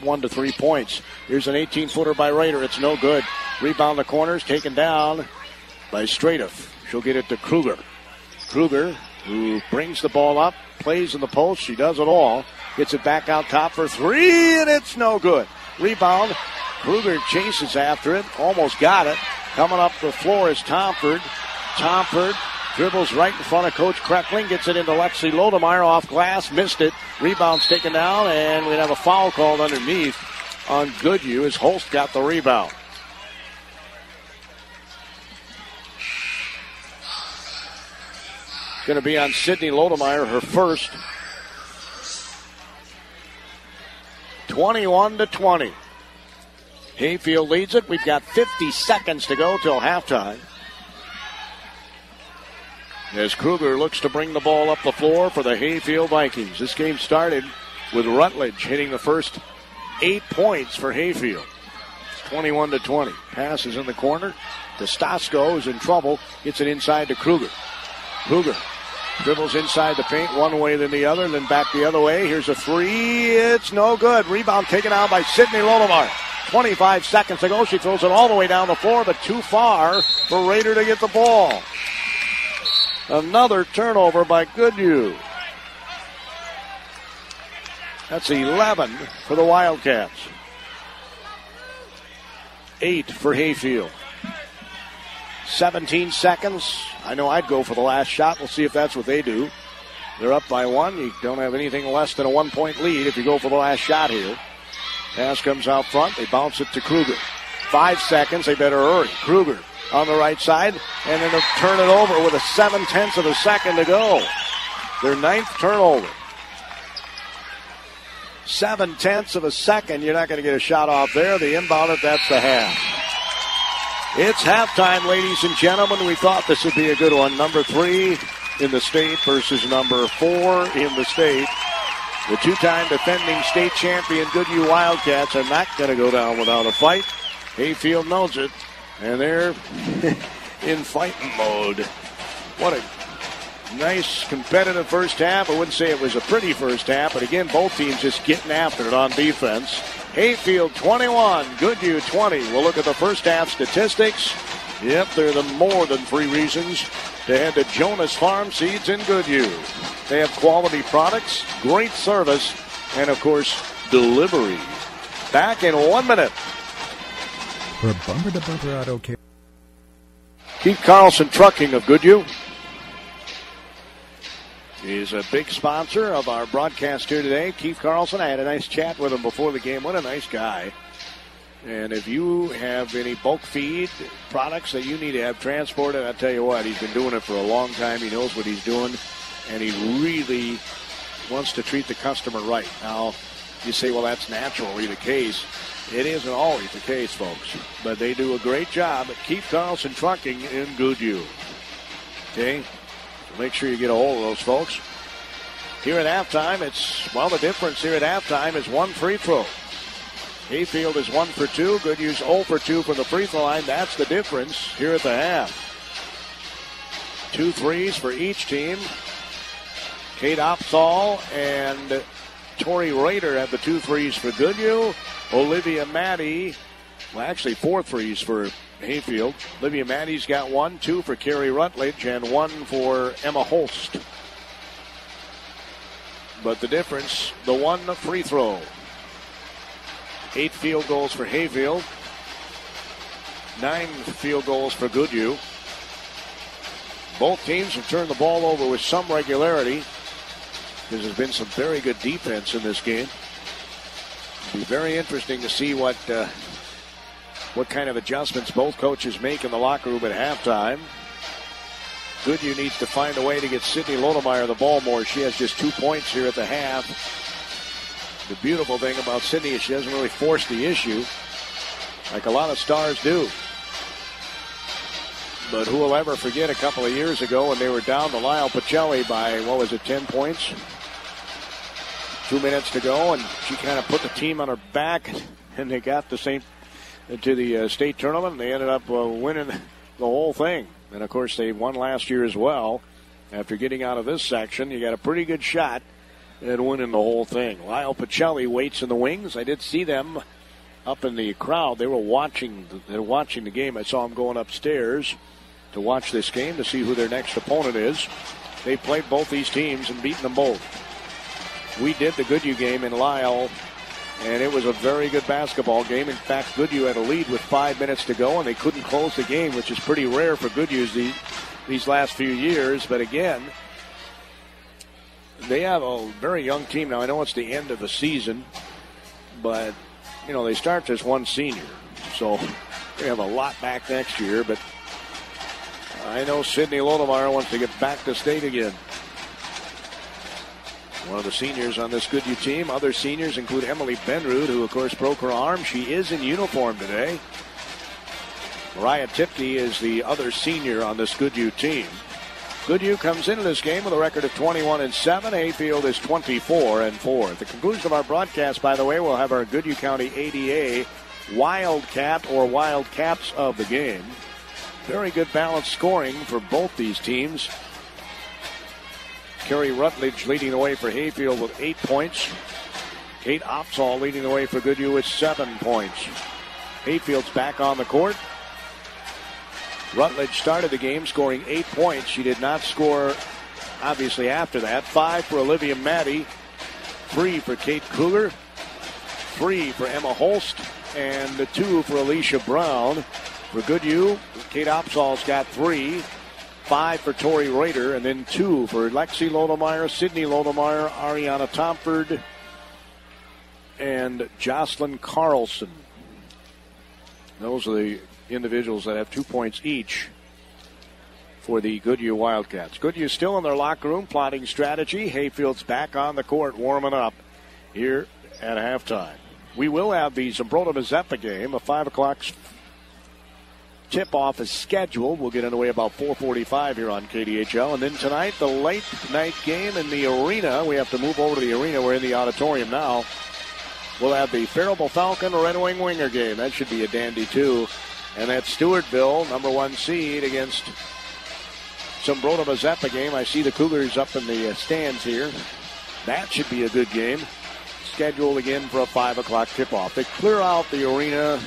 1 to 3 points. Here's an 18-footer by Rader. It's no good. Rebound the corners, taken down by Stratoff. She'll get it to Kruger. Kruger, who brings the ball up, plays in the post. She does it all. Gets it back out top for 3, and it's no good. Rebound. Kruger chases after it. Almost got it. Coming up the floor is Tomford. Tomford dribbles right in front of Coach Kreckling. Gets it into Lexi Lodemar off glass. Missed it. Rebound's taken down, and we have a foul called underneath on Goodhue as Holst got the rebound. It's going to be on Sydney Lodemar, her first. 21-20. Hayfield leads it. We've got 50 seconds to go till halftime. As Kruger looks to bring the ball up the floor for the Hayfield Vikings. This game started with Rutledge hitting the first 8 points for Hayfield. 21-20. Pass is in the corner. Stasko is in trouble. Gets it inside to Kruger. Kruger dribbles inside the paint one way then the other, then back the other way. Here's a three. It's no good. Rebound taken out by Sydney Lodemar. 25 seconds to go. She throws it all the way down the floor, but too far for Rader to get the ball. Another turnover by Goodhue. That's 11 for the Wildcats. 8 for Hayfield. 17 seconds. I know I'd go for the last shot. We'll see if that's what they do. They're up by 1. You don't have anything less than a 1-point lead if you go for the last shot here. Pass comes out front. They bounce it to Kruger. 5 seconds. They better hurry. Kruger on the right side. And then they'll turn it over with a 7/10 of a second to go. Their 9th turnover. 7/10 of a second. You're not going to get a shot off there. They inbound it. That's the half. It's halftime, ladies and gentlemen. We thought this would be a good one. Number 3 in the state versus number 4 in the state. The 2-time defending state champion Goodhue Wildcats are not going to go down without a fight. Hayfield knows it, and they're in fighting mode. What a nice competitive first half. I wouldn't say it was a pretty first half, but again, both teams just getting after it on defense. Hayfield 21, Goodhue 20. We'll look at the first half statistics. Yep, they're the more than 3 reasons to head to Jonas Farm Seeds in Goodhue. They have quality products, great service, and of course, delivery. Back in 1 minute. For bumper-to-bumper auto care. Keith Carlson Trucking of Goodhue is a big sponsor of our broadcast here today. Keith Carlson, I had a nice chat with him before the game. What a nice guy. And if you have any bulk feed products that you need to have transported, I'll tell you what, he's been doing it for a long time. He knows what he's doing, and he really wants to treat the customer right. Now, you say, well, that's naturally the case. It isn't always the case, folks. But they do a great job at Keith Carlson Trucking in Goodhue. Okay? So make sure you get a hold of those folks. Here at halftime, the difference here at halftime is one free throw. Hayfield is 1 for 2. Goodhue's 0 for 2 from the free throw line. That's the difference here at the half. 2 threes for each team. Kate Opsahl and Tori Rader have the 2 threes for Goodhue. Olivia Maddie, well, actually 4 threes for Hayfield. Olivia Maddie's got 1, 2 for Carrie Rutledge, and 1 for Emma Holst. But the difference, the 1 free throw. 8 field goals for Hayfield. 9 field goals for Goodhue. Both teams have turned the ball over with some regularity. There's been some very good defense in this game. It'll be very interesting to see what kind of adjustments both coaches make in the locker room at halftime. Goodhue needs to find a way to get Sydney Lodemeyer the ball more. She has just 2 points here at the half. The beautiful thing about Sydney is she doesn't really force the issue like a lot of stars do. But who will ever forget a couple of years ago when they were down to Lyle Pacelli by, 10 points? 2 minutes to go, and she kind of put the team on her back, and they got to the state tournament, and they ended up winning the whole thing. And, of course, they won last year as well. After getting out of this section, you got a pretty good shot and winning the whole thing. Lyle Pacelli waits in the wings. I did see them up in the crowd. They were watching the game. I saw them going upstairs to watch this game to see who their next opponent is. They played both these teams and beaten them both. We did the Goodhue game in Lyle, and it was a very good basketball game. In fact, Goodhue had a lead with 5 minutes to go, and they couldn't close the game, which is pretty rare for Goodhue these last few years. But again, they have a very young team. Now, I know it's the end of the season, but, they start as one senior. So they have a lot back next year, but I know Sydney Lodemeyer wants to get back to state again. One of the seniors on this Goodhue team. Other seniors include Emily Benrud, who, of course, broke her arm. She is in uniform today. Mariah Tipke is the other senior on this Goodhue team. Goodhue comes into this game with a record of 21-7. Hayfield is 24-4. At the conclusion of our broadcast, by the way, we'll have our Goodhue County ADA Wildcat or Wildcats of the game. Very good balanced scoring for both these teams. Carrie Rutledge leading the way for Hayfield with 8 points. Kate Opsahl leading the way for Goodhue with 7 points. Hayfield's back on the court. Rutledge started the game scoring 8 points. She did not score, obviously, after that. 5 for Olivia Maddie. 3 for Kate Cougar. 3 for Emma Holst. And 2 for Alicia Brown. For Goodhue, Kate Opsahl's got 3. 5 for Tori Rader. And then 2 for Lexi Lodemeyer, Sydney Lodemeyer, Ariana Tomford, and Jocelyn Carlson. Those are the individuals that have 2 points each for the Goodhue Wildcats. Goodhue still in their locker room plotting strategy. Hayfield's back on the court warming up here at halftime. We will have the Zumbrota-Mazeppa game. A 5 o'clock tip-off is scheduled. We'll get underway about 4:45 here on KDHL. And then tonight, the late night game in the arena. We have to move over to the arena. We're in the auditorium now. We'll have the Faribault Falcon Red Wing Winger game. That should be a dandy, too. And that's Stewartville, number 1 seed, against Zumbrota-Mazeppa game. I see the Cougars up in the stands here. That should be a good game. Scheduled again for a 5 o'clock tip-off. They clear out the arena.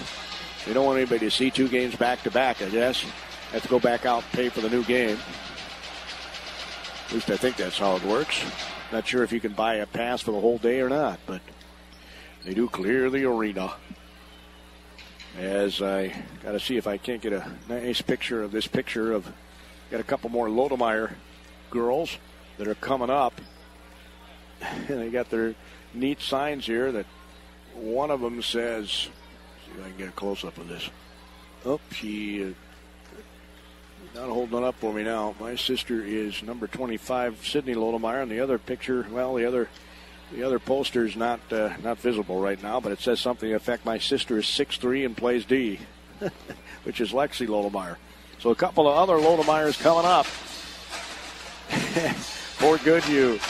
They don't want anybody to see 2 games back-to-back, I guess. Have to go back out and pay for the new game. At least I think that's how it works. Not sure if you can buy a pass for the whole day or not, but they do clear the arena. As I got to see if I can't get a nice picture of this picture of, got a couple more Lodemeyer girls that are coming up. And they got their neat signs here that one of them says, see if I can get a close-up of this. Oh, she not holding it up for me now. My sister is number 25, Sydney Lodemeyer, and the other picture, well, the other poster is not visible right now, but it says something to the effect, my sister is 6'3" and plays D, which is Lexi Lodemeyer. So a couple of other Lodemeyers coming up for Goodhue.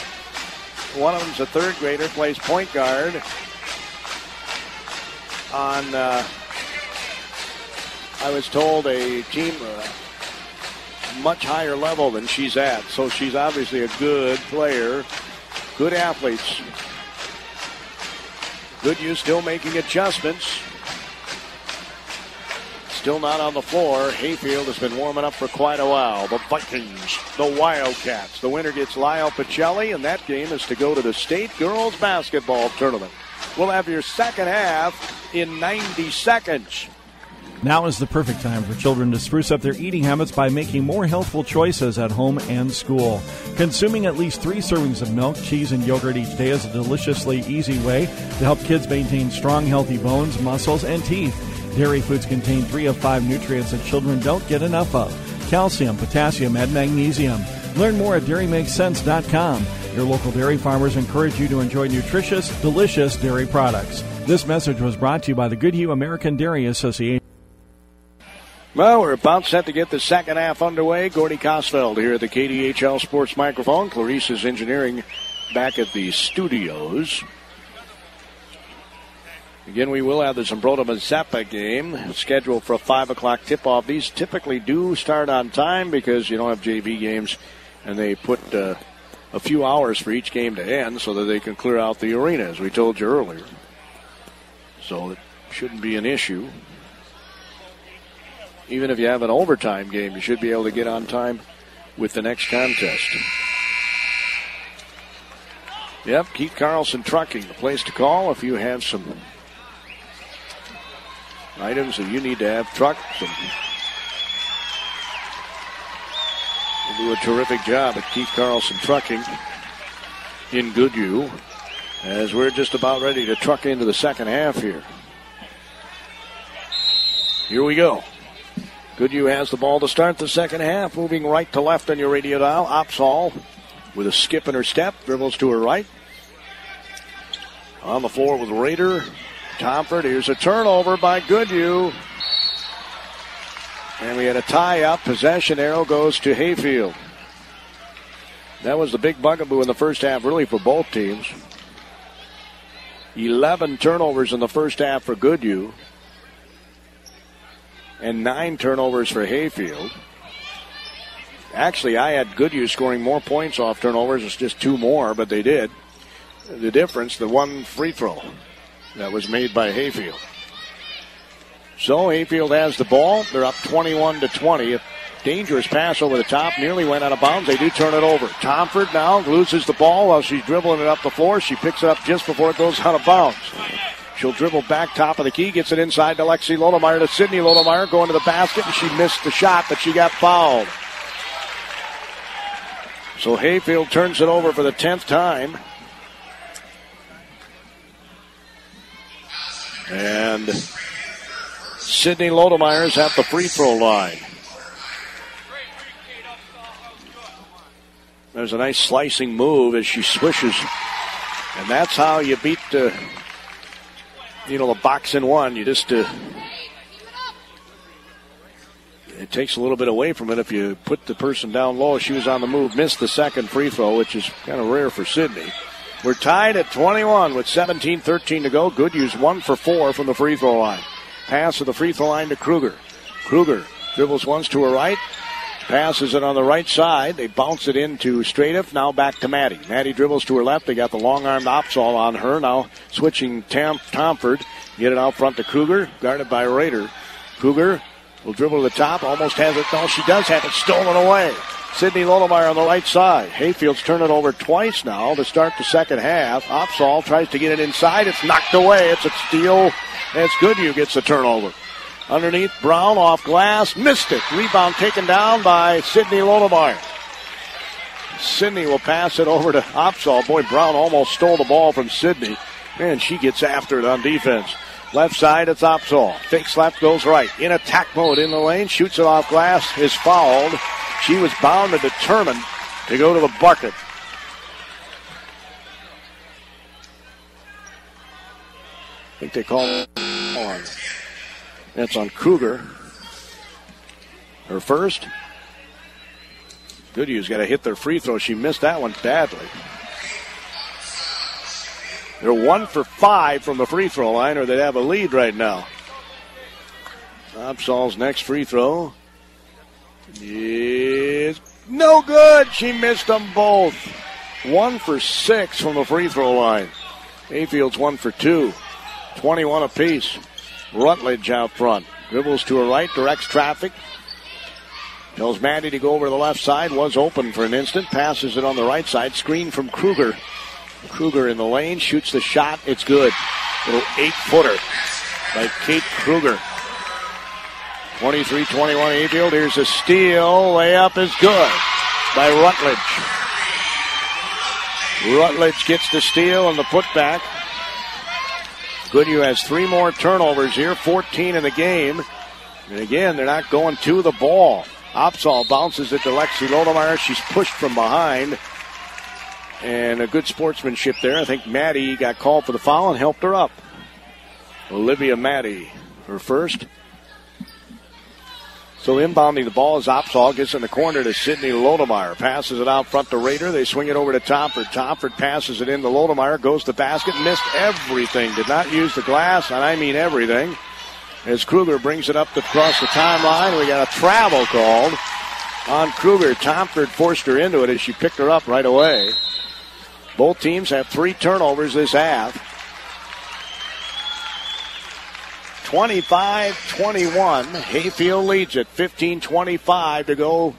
One of them's a third grader, plays point guard on, I was told, a team much higher level than she's at. So she's obviously a good player, good athletes. Goodhue still making adjustments. Still not on the floor. Hayfield has been warming up for quite a while. The Vikings, the Wildcats. The winner gets Lyle Pacelli, and that game is to go to the state girls basketball tournament. We'll have your second half in 90 seconds. Now is the perfect time for children to spruce up their eating habits by making more healthful choices at home and school. Consuming at least 3 servings of milk, cheese, and yogurt each day is a deliciously easy way to help kids maintain strong, healthy bones, muscles, and teeth. Dairy foods contain 3 of 5 nutrients that children don't get enough of: calcium, potassium, and magnesium. Learn more at DairyMakesSense.com. Your local dairy farmers encourage you to enjoy nutritious, delicious dairy products. This message was brought to you by the Goodhue American Dairy Association. Well, we're about set to get the second half underway. Gordy Kosfeld here at the KDHL Sports Microphone. Clarissa's Engineering back at the studios. Again, we will have the Zumbrota-Mazeppa game scheduled for a 5 o'clock tip-off. These typically do start on time because you don't have JV games, and they put a few hours for each game to end so that they can clear out the arena, as we told you earlier. So it shouldn't be an issue. Even if you have an overtime game, you should be able to get on time with the next contest. Yep, Keith Carlson Trucking, the place to call if you have some items that you need to have trucked. We'll do a terrific job at Keith Carlson Trucking in Goodhue as we're just about ready to truck into the second half here. Here we go. Goodhue has the ball to start the second half, moving right to left on your radio dial. Opsahl with a skip in her step, dribbles to her right. On the floor with Rader. Tomford, here's a turnover by Goodhue. And we had a tie-up. Possession arrow goes to Hayfield. That was the big bugaboo in the first half, really, for both teams. 11 turnovers in the first half for Goodhue. And 9 turnovers for Hayfield. Actually, I had Goodhue scoring more points off turnovers. It's just 2 more, but they did. The difference, the 1 free throw that was made by Hayfield. So Hayfield has the ball. They're up 21-20. A dangerous pass over the top. Nearly went out of bounds. They do turn it over. Tomford now loses the ball while she's dribbling it up the floor. She picks it up just before it goes out of bounds. She'll dribble back top of the key. Gets it inside to Lexi Lodemeyer, to Sydney Lodemeyer, going to the basket, and she missed the shot, but she got fouled. So Hayfield turns it over for the 10th time. And Sydney Lodemeyer's at the free throw line. There's a nice slicing move as she swishes. And that's how you beat the box in one. You just, it takes a little bit away from it if you put the person down low. She was on the move, missed the second free throw, which is kind of rare for Sydney. We're tied at 21 with 17-13 to go. Goodhue's 1 for 4 from the free throw line. Pass to the free throw line to Kruger. Kruger dribbles once to her right. Passes it on the right side. They bounce it into Stradiff. Now back to Maddie. Maddie dribbles to her left. They got the long-armed Opsahl on her. Now switching Tomford. Get it out front to Kruger. Guarded by Rader. Kruger will dribble to the top. Almost has it. No, she does have it stolen away. Sydney Lodemeyer on the right side. Hayfield's turned it over twice now to start the second half. Opsahl tries to get it inside. It's knocked away. It's a steal. It's Goodhue gets the turnover. Underneath, Brown off glass. Missed it. Rebound taken down by Sydney Lodemeyer. Sydney will pass it over to Opsahl. Boy, Brown almost stole the ball from Sydney. Man, she gets after it on defense. Left side, it's Opsahl. Fakes left, goes right. In attack mode in the lane. Shoots it off glass. Is fouled. She was bound and determined to go to the bucket. I think they call it on. That's on Kruger. Her first. Goodhue's got to hit their free throw. She missed that one badly. They're 1 for 5 from the free throw line, or they'd have a lead right now. Opsahl's next free throw is no good. She missed them both. 1 for 6 from the free throw line. Hayfield's 1 for 2. 21 apiece. Rutledge out front. Dribbles to her right, directs traffic. Tells Maddie to go over to the left side. Was open for an instant. Passes it on the right side. Screen from Kruger. Kruger in the lane. Shoots the shot. It's good. Little 8-footer by Kate Kruger. 23-21 Hayfield. Here's a steal. Layup is good by Rutledge. Rutledge gets the steal and the putback. Goodhue has 3 more turnovers here, 14 in the game. And again, they're not going to the ball. Opsahl bounces it to Lexi Lodemeyer. She's pushed from behind. And a good sportsmanship there. I think Maddie got called for the foul and helped her up. Olivia Maddie, her first. So inbounding the ball is Opsahl. Gets in the corner to Sydney Lodemeyer. Passes it out front to Rader. They swing it over to Tomford. Tomford passes it in to Lodemeyer. Goes to the basket. Missed everything. Did not use the glass, and I mean everything. As Kruger brings it up across the timeline, we got a travel called on Kruger. Tomford forced her into it as she picked her up right away. Both teams have 3 turnovers this half. 25-21. Hayfield leads it. 15-25 to go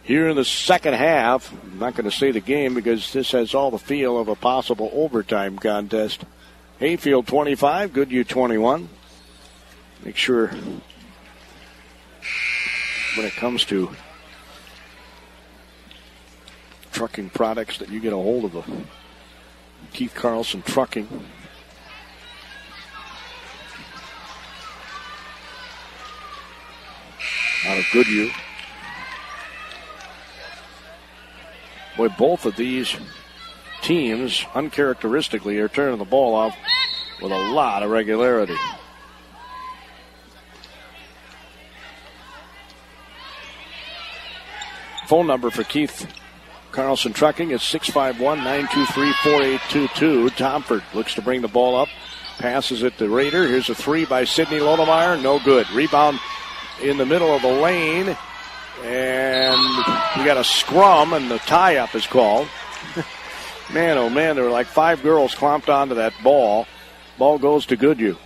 here in the second half. I'm not going to say the game because this has all the feel of a possible overtime contest. Hayfield 25, Goodhue 21. Make sure when it comes to trucking products that you get a hold of the Keith Carlson Trucking. Out of Goodhue. Boy, both of these teams, uncharacteristically, are turning the ball off with a lot of regularity. Phone number for Keith Carlson Trucking is 651-923-4822. Tomford looks to bring the ball up. Passes it to Rader. Here's a 3 by Sydney Lodemeyer. No good. Rebound in the middle of the lane. And we got a scrum, and the tie-up is called. Man, oh man, there were like 5 girls clomped onto that ball. Ball goes to Goodhue.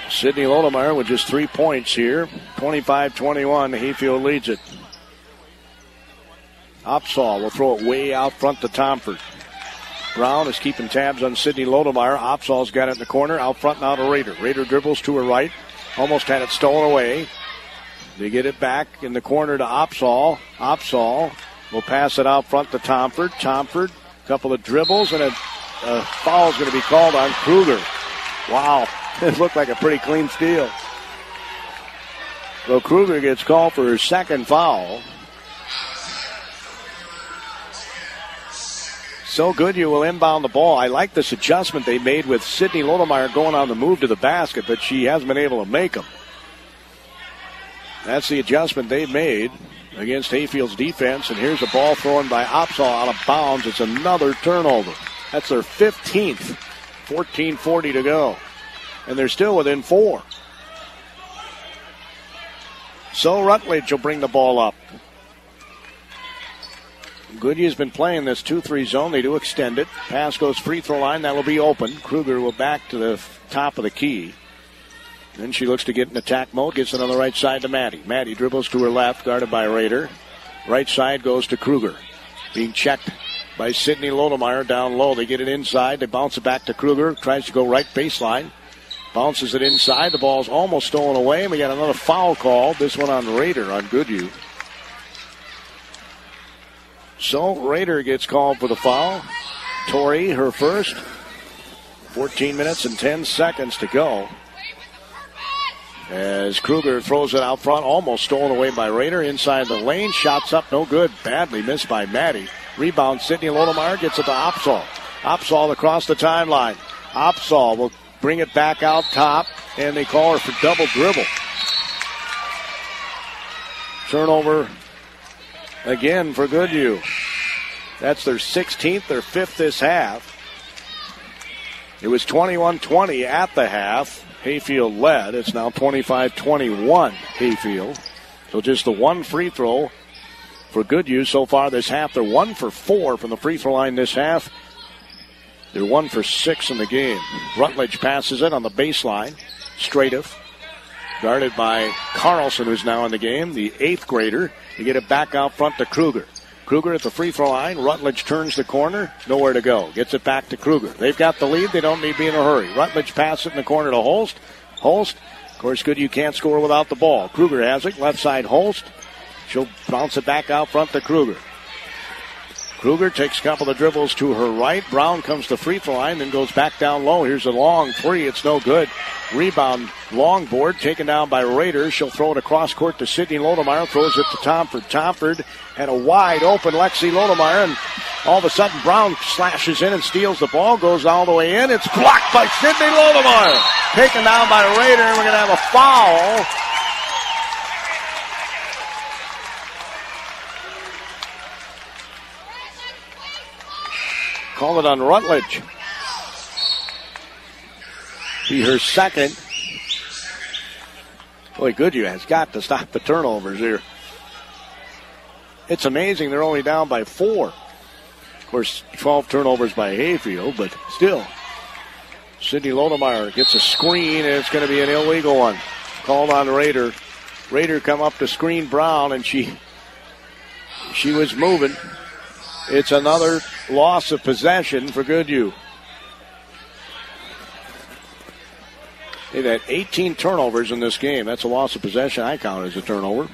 Sydney Lodemeyer with just 3 points here. 25-21, Hayfield leads it. Opsahl will throw it way out front to Tomford. Brown is keeping tabs on Sydney Lodemeyer. Opsahl's got it in the corner. Out front now to Rader. Rader dribbles to her right. Almost had it stolen away. They get it back in the corner to Opsahl. Opsahl will pass it out front to Tomford. Tomford, a couple of dribbles, and a foul is going to be called on Kruger. Wow, it looked like a pretty clean steal. So Kruger gets called for her second foul. So Goodhue will inbound the ball. I like this adjustment they made with Sydney Lodemeyer going on the move to the basket, but she hasn't been able to make them. That's the adjustment they've made against Hayfield's defense. And here's a ball thrown by Opsahl out of bounds. It's another turnover. That's their 15th. 14:40 to go. And they're still within 4. So Rutledge will bring the ball up. Goodhue's been playing this 2-3 zone. They do extend it. Pass goes free throw line. That will be open. Kruger will back to the top of the key. Then she looks to get in attack mode. Gets it on the right side to Maddie. Maddie dribbles to her left, guarded by Rader. Right side goes to Kruger. Being checked by Sydney Lodemeyer down low. They get it inside. They bounce it back to Kruger. Tries to go right baseline. Bounces it inside. The ball's almost stolen away. And we got another foul call. This one on Rader on Goodhue. So Rader gets called for the foul. Tori, her first. 14 minutes and 10 seconds to go. As Kruger throws it out front, almost stolen away by Rader. Inside the lane, shots up, no good. Badly missed by Maddie. Rebound, Sydney Lodemeyer gets it to Opsahl. Opsahl across the timeline. Opsahl will bring it back out top, and they call her for double dribble. Turnover again for Goodhue. That's their 16th, their 5th this half. It was 21-20 at the half. Hayfield led. It's now 25-21 Hayfield. So just the one free throw for Goodhue so far this half. They're 1 for 4 from the free throw line this half. They're 1 for 6 in the game. Rutledge passes it on the baseline. Stratoff, guarded by Carlson, who's now in the game, the 8th grader. You get it back out front to Kruger. Kruger at the free throw line. Rutledge turns the corner. Nowhere to go. Gets it back to Kruger. They've got the lead. They don't need to be in a hurry. Rutledge passes it in the corner to Holst. Holst, of course, Goodhue can't score without the ball. Kruger has it. Left side Holst. She'll bounce it back out front to Kruger. Kruger takes a couple of dribbles to her right. Brown comes to free throw line, then goes back down low. Here's a long three. It's no good. Rebound, long board, taken down by Rader. She'll throw it across court to Sydney Lodemeyer. Throws it to Tomford. Tomford had a wide open Lexi Lodemeyer, and all of a sudden Brown slashes in and steals the ball. Goes all the way in. It's blocked by Sydney Lodemeyer. Taken down by Rader, and we're going to have a foul. Call it on Rutledge. Be her second. Boy, Goodhue has got to stop the turnovers here. It's amazing they're only down by 4. Of course, 12 turnovers by Hayfield, but still. Sydney Lodemeyer gets a screen, and it's going to be an illegal one. Called on Rader. Rader come up to screen Brown, and she was moving. It's another loss of possession for Goodhue. They've had 18 turnovers in this game. That's a loss of possession. I count as a turnover.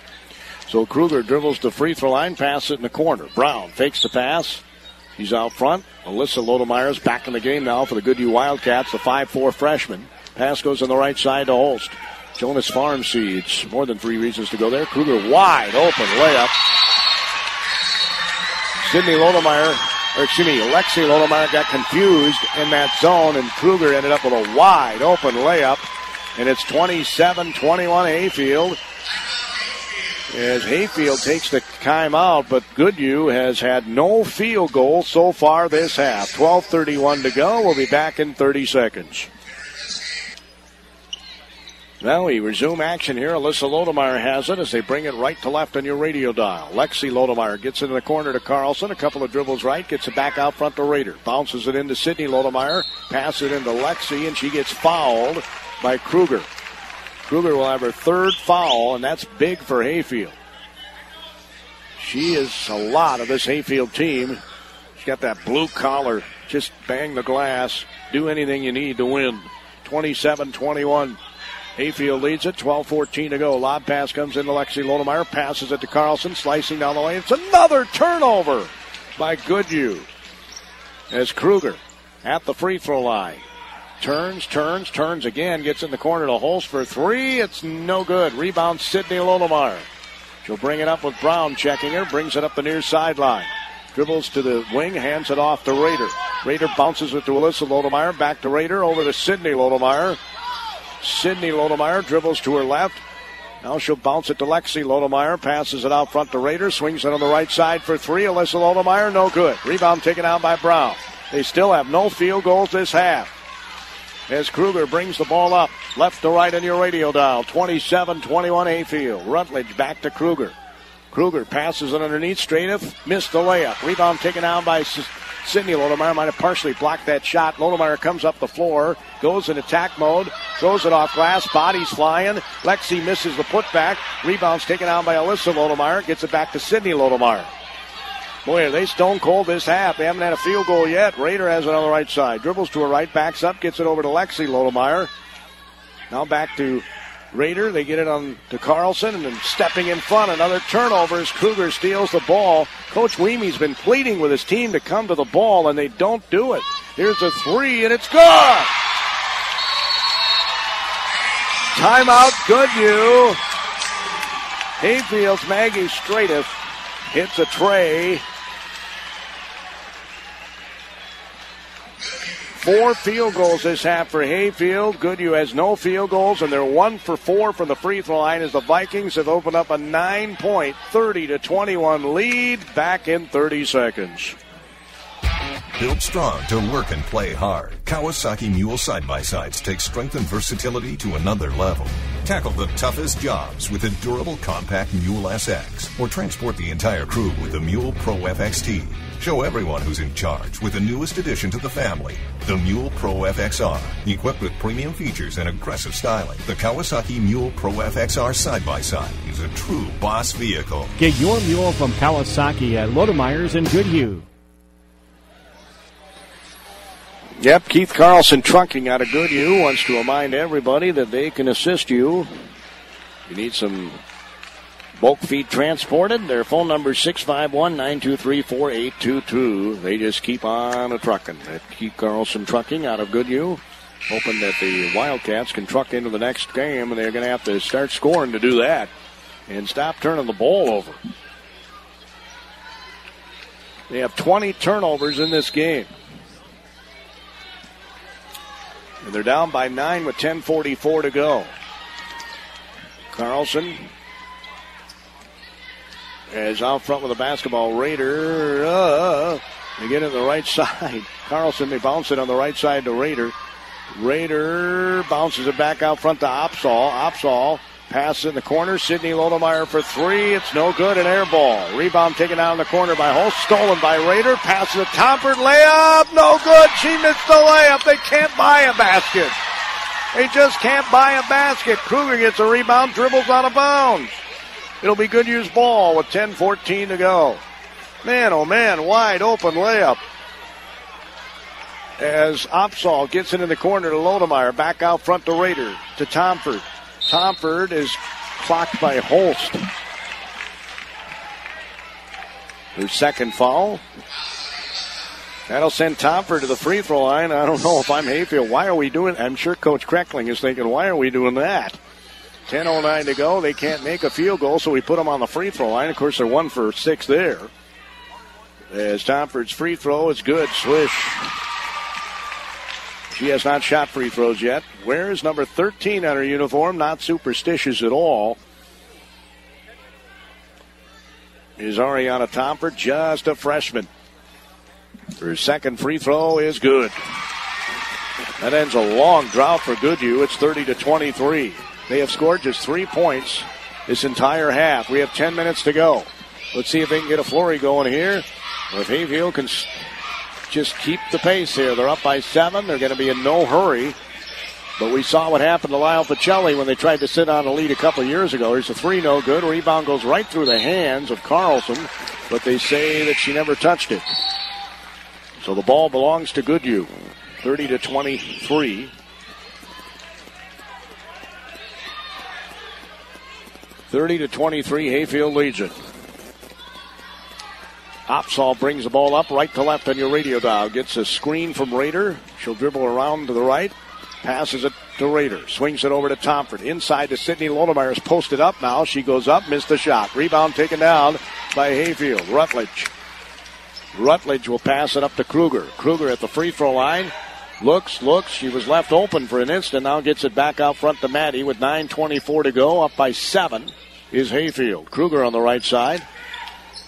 So Kruger dribbles the free throw line, passes it in the corner. Brown fakes the pass. He's out front. Alyssa Lodemeyer's back in the game now for the Goodhue Wildcats, the 5'4 freshman. Pass goes on the right side to Holst. Jonas Farm Seeds. More than 3 reasons to go there. Kruger wide open layup. Lexi Lodemeyer got confused in that zone, and Kruger ended up with a wide open layup. And it's 27-21 Hayfield. As Hayfield takes the timeout, but Goodhue has had no field goal so far this half. 12:31 to go. We'll be back in 30 seconds. Now we resume action here. Alyssa Lodemeyer has it as they bring it right to left on your radio dial. Lexi Lodemeyer gets it in the corner to Carlson. A couple of dribbles right. Gets it back out front to Rader. Bounces it into Sydney Lodemeyer. Passes it into Lexi, and she gets fouled by Kruger. Kruger will have her 3rd foul, and that's big for Hayfield. She is a lot of this Hayfield team. She's got that blue collar. Just bang the glass. Do anything you need to win. 27-21. Hayfield leads it, 12:14 to go. Lob pass comes into Lexi Lodemeyer, passes it to Carlson, slicing down the lane. It's another turnover by Goodhue. As Kruger at the free throw line. Turns again, gets in the corner to Holst for 3. It's no good. Rebound Sydney Lodemeyer. She'll bring it up with Brown checking her, brings it up the near sideline. Dribbles to the wing, hands it off to Rader. Rader bounces it to Alyssa Lodemeyer, back to Rader, over to Sydney Lodemeyer. Sydney Lodemeyer dribbles to her left. Now she'll bounce it to Lexi Lodemeyer. Passes it out front to Rader. Swings it on the right side for 3. Alyssa Lodemeyer, no good. Rebound taken out by Brown. They still have no field goals this half. As Kruger brings the ball up. Left to right on your radio dial. 27-21 Hayfield. Rutledge back to Kruger. Kruger passes it underneath. Stratoff missed the layup. Rebound taken out by Sydney Lodemeyer. Might have partially blocked that shot. Lodemeyer comes up the floor. Goes in attack mode. Throws it off glass. Bodies flying. Lexi misses the putback. Rebounds taken out by Alyssa Lodemeyer. Gets it back to Sydney Lodemeyer. Boy, are they stone cold this half. They haven't had a field goal yet. Rader has it on the right side. Dribbles to her right. Backs up. Gets it over to Lexi Lodemeyer. Now back to Rader. They get it on to Carlson, and then stepping in front. Another turnover as Kruger steals the ball. Coach Weemy's been pleading with his team to come to the ball, and they don't do it. Here's a three, and it's good! Timeout, Goodhue. Hayfield's Maggie Stratiff hits a tray. 4 field goals this half for Hayfield. Goodhue has no field goals, and they're 1 for 4 from the free throw line as the Vikings have opened up a 9-point, 30-21 lead back in 30 seconds. Built strong to work and play hard, Kawasaki Mule Side-by-Sides take strength and versatility to another level. Tackle the toughest jobs with a durable, compact Mule SX, or transport the entire crew with the Mule Pro FXT. Show everyone who's in charge with the newest addition to the family, the Mule Pro FXR. Equipped with premium features and aggressive styling, the Kawasaki Mule Pro FXR Side-by-Side is a true boss vehicle. Get your Mule from Kawasaki at Lodemeyer's in Goodhue. Yep, Keith Carlson Trucking out of Goodhue wants to remind everybody that they can assist you. You need some bulk feed transported. Their phone number is 651-923-4822. They just keep on a-trucking. At Keith Carlson Trucking out of Goodhue, hoping that the Wildcats can truck into the next game, and they're going to have to start scoring to do that and stop turning the ball over. They have 20 turnovers in this game. And they're down by 9 with 10:44 to go. Carlson is out front with the basketball. Rader, they get it on the right side. Carlson, they bounce it on the right side to Rader. Rader bounces it back out front to Opsahl. Opsahl passes in the corner. Sidney Lodemeyer for 3. It's no good. An air ball. Rebound taken out in the corner by Holst. Stolen by Rader. Passes to Tompert. Layup. No good. She missed the layup. They can't buy a basket. They just can't buy a basket. Kruger gets a rebound. Dribbles out of bounds. It'll be Goodhue's ball with 10:14 to go. Man, oh man, wide open layup. As Opsahl gets into the corner to Lodemeyer. Back out front to Rader. To Tompert. Tompert is clocked by Holst. Her second foul. That'll send Tompert to the free throw line. I don't know if I'm Hayfield. Why are we doing? I'm sure Coach Kreckling is thinking, why are we doing that? 10:09 to go. They can't make a field goal, so we put them on the free throw line. Of course, they're 1 for 6 there. As Tompert's free throw is good. Swish. She has not shot free throws yet. Wears number 13 on her uniform. Not superstitious at all. Is Ariana Tompert, just a freshman. Her second free throw is good. That ends a long drought for Goodhue. It's 30-23. They have scored just 3 points this entire half. We have 10 minutes to go. Let's see if they can get a flurry going here. Or if Hayfield can just keep the pace here. They're up by 7. They're going to be in no hurry. But we saw what happened to Lyle Pacelli when they tried to sit on a lead a couple of years ago. Here's a 3, no good. Rebound goes right through the hands of Carlson, but they say that she never touched it. So the ball belongs to Goodhue. 30-23. 30-23, Hayfield leads it. Opsahl brings the ball up right to left on your radio dial. Gets a screen from Rader. She'll dribble around to the right. Passes it to Rader. Swings it over to Tompert. Inside to Sidney Lodemeyer is posted up now. She goes up, missed the shot. Rebound taken down by Hayfield. Rutledge will pass it up to Kruger. Kruger at the free throw line. Looks. She was left open for an instant. Now gets it back out front to Maddie with 9:24 to go. Up by 7 is Hayfield. Kruger on the right side.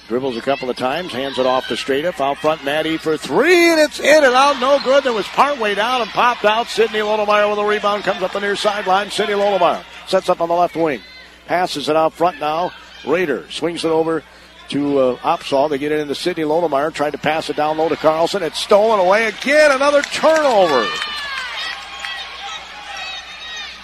Dribbles a couple of times. Hands it off to Stratiff. Out front, Maddie for 3. And it's in and out. No good. That was partway down and popped out. Sidney Lodemeyer with a rebound. Comes up the near sideline. Sidney Lodemeyer sets up on the left wing. Passes it out front now. Rader swings it over to Opsahl. They get it into Sidney Lodemeyer. Tried to pass it down low to Carlson. It's stolen away again. Another turnover.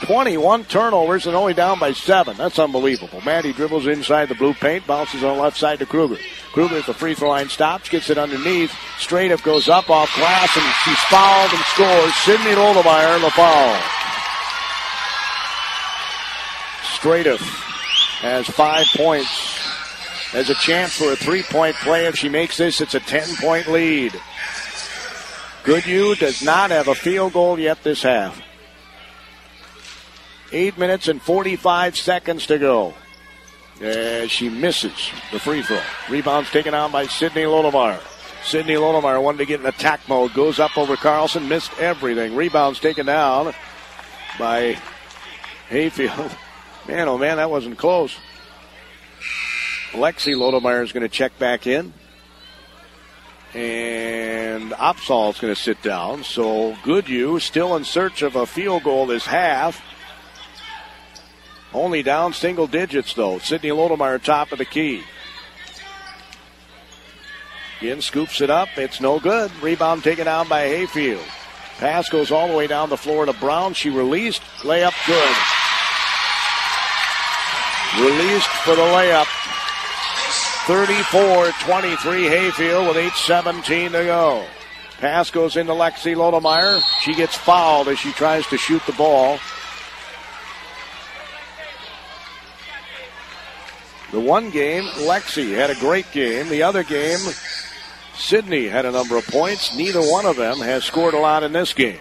21 turnovers and only down by 7. That's unbelievable. Maddie dribbles inside the blue paint. Bounces on the left side to Kruger. Kruger at the free throw line stops. Gets it underneath. Stratiff goes up off glass and she's fouled and scores. Sidney Lodemeyer the foul. Stradiff has 5 points. Has a chance for a 3-point play. If she makes this, it's a 10-point lead. Goodhue does not have a field goal yet this half. 8 minutes and 45 seconds to go. As she misses the free throw. Rebound's taken out by Sydney Lodemeyer. Sydney Lodemeyer wanted to get in attack mode. Goes up over Carlson. Missed everything. Rebound's taken down by Hayfield. Man, oh man, that wasn't close. Lexi Lodemeyer is going to check back in. And Opsahl's going to sit down. So Goodhue still in search of a field goal this half. Only down single digits, though. Sydney Lodemeyer top of the key. Again, scoops it up. It's no good. Rebound taken down by Hayfield. Pass goes all the way down the floor to Brown. She released. Layup good. Released for the layup. 34-23 Hayfield with 8:17 to go. Pass goes into Lexi Lodemeyer. She gets fouled as she tries to shoot the ball. The one game, Lexi had a great game. The other game, Sydney had a number of points. Neither one of them has scored a lot in this game.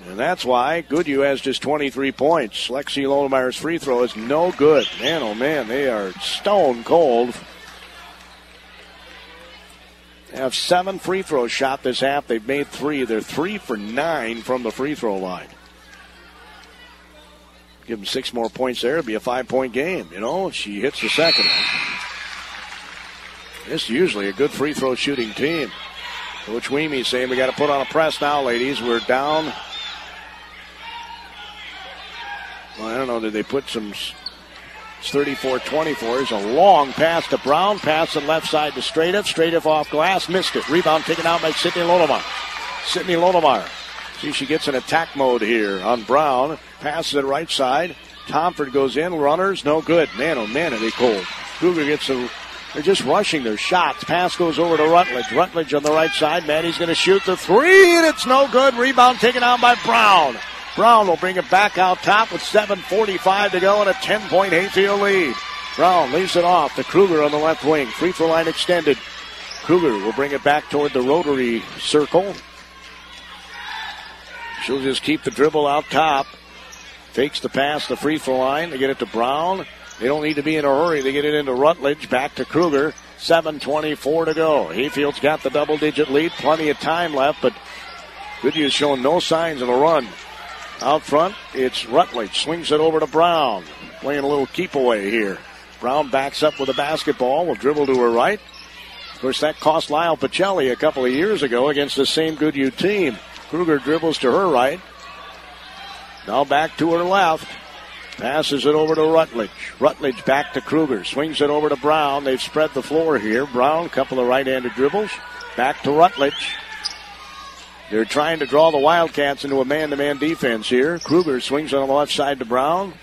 And that's why Goodhue has just 23 points. Lexi Lodemeyer's free throw is no good. Man, oh man, they are stone cold. They have 7 free throws shot this half. They've made 3. They're 3 for 9 from the free throw line. Give them 6 more points there. It'd be a 5-point game. You know, she hits the second one. This is usually a good free throw shooting team. Coach Weemy's saying we got to put on a press now, ladies. We're down. Well, I don't know. Did they put some? It's 34-24. There's a long pass to Brown. Pass to left side to Stradiff. Stradiff off glass. Missed it. Rebound taken out by Sydney Lodemeyer. Sydney Lodemeyer. See, she gets in attack mode here on Brown. Passes it right side. Tomford goes in. Runners, no good. Man, oh man, are they cold. Kruger gets a... They're just rushing their shots. Pass goes over to Rutledge. Rutledge on the right side. Maddie's going to shoot the 3, and it's no good. Rebound taken out by Brown. Brown will bring it back out top with 7:45 to go and a 10-point Hayfield lead. Brown leaves it off to Kruger on the left wing. Free throw line extended. Kruger will bring it back toward the rotary circle. She'll just keep the dribble out top. Fakes the pass, the free throw line. They get it to Brown. They don't need to be in a hurry. They get it into Rutledge. Back to Kruger. 7:24 to go. Hayfield's got the double-digit lead. Plenty of time left, but Goodhue's showing no signs of a run. Out front, it's Rutledge. Swings it over to Brown. Playing a little keep away here. Brown backs up with a basketball. Will dribble to her right. Of course, that cost Lyle Pacelli a couple of years ago against the same Goodhue team. Kruger dribbles to her right. Now back to her left. Passes it over to Rutledge. Rutledge back to Kruger. Swings it over to Brown. They've spread the floor here. Brown, couple of right-handed dribbles. Back to Rutledge. They're trying to draw the Wildcats into a man-to-man defense here. Kruger swings on the left side to Brown.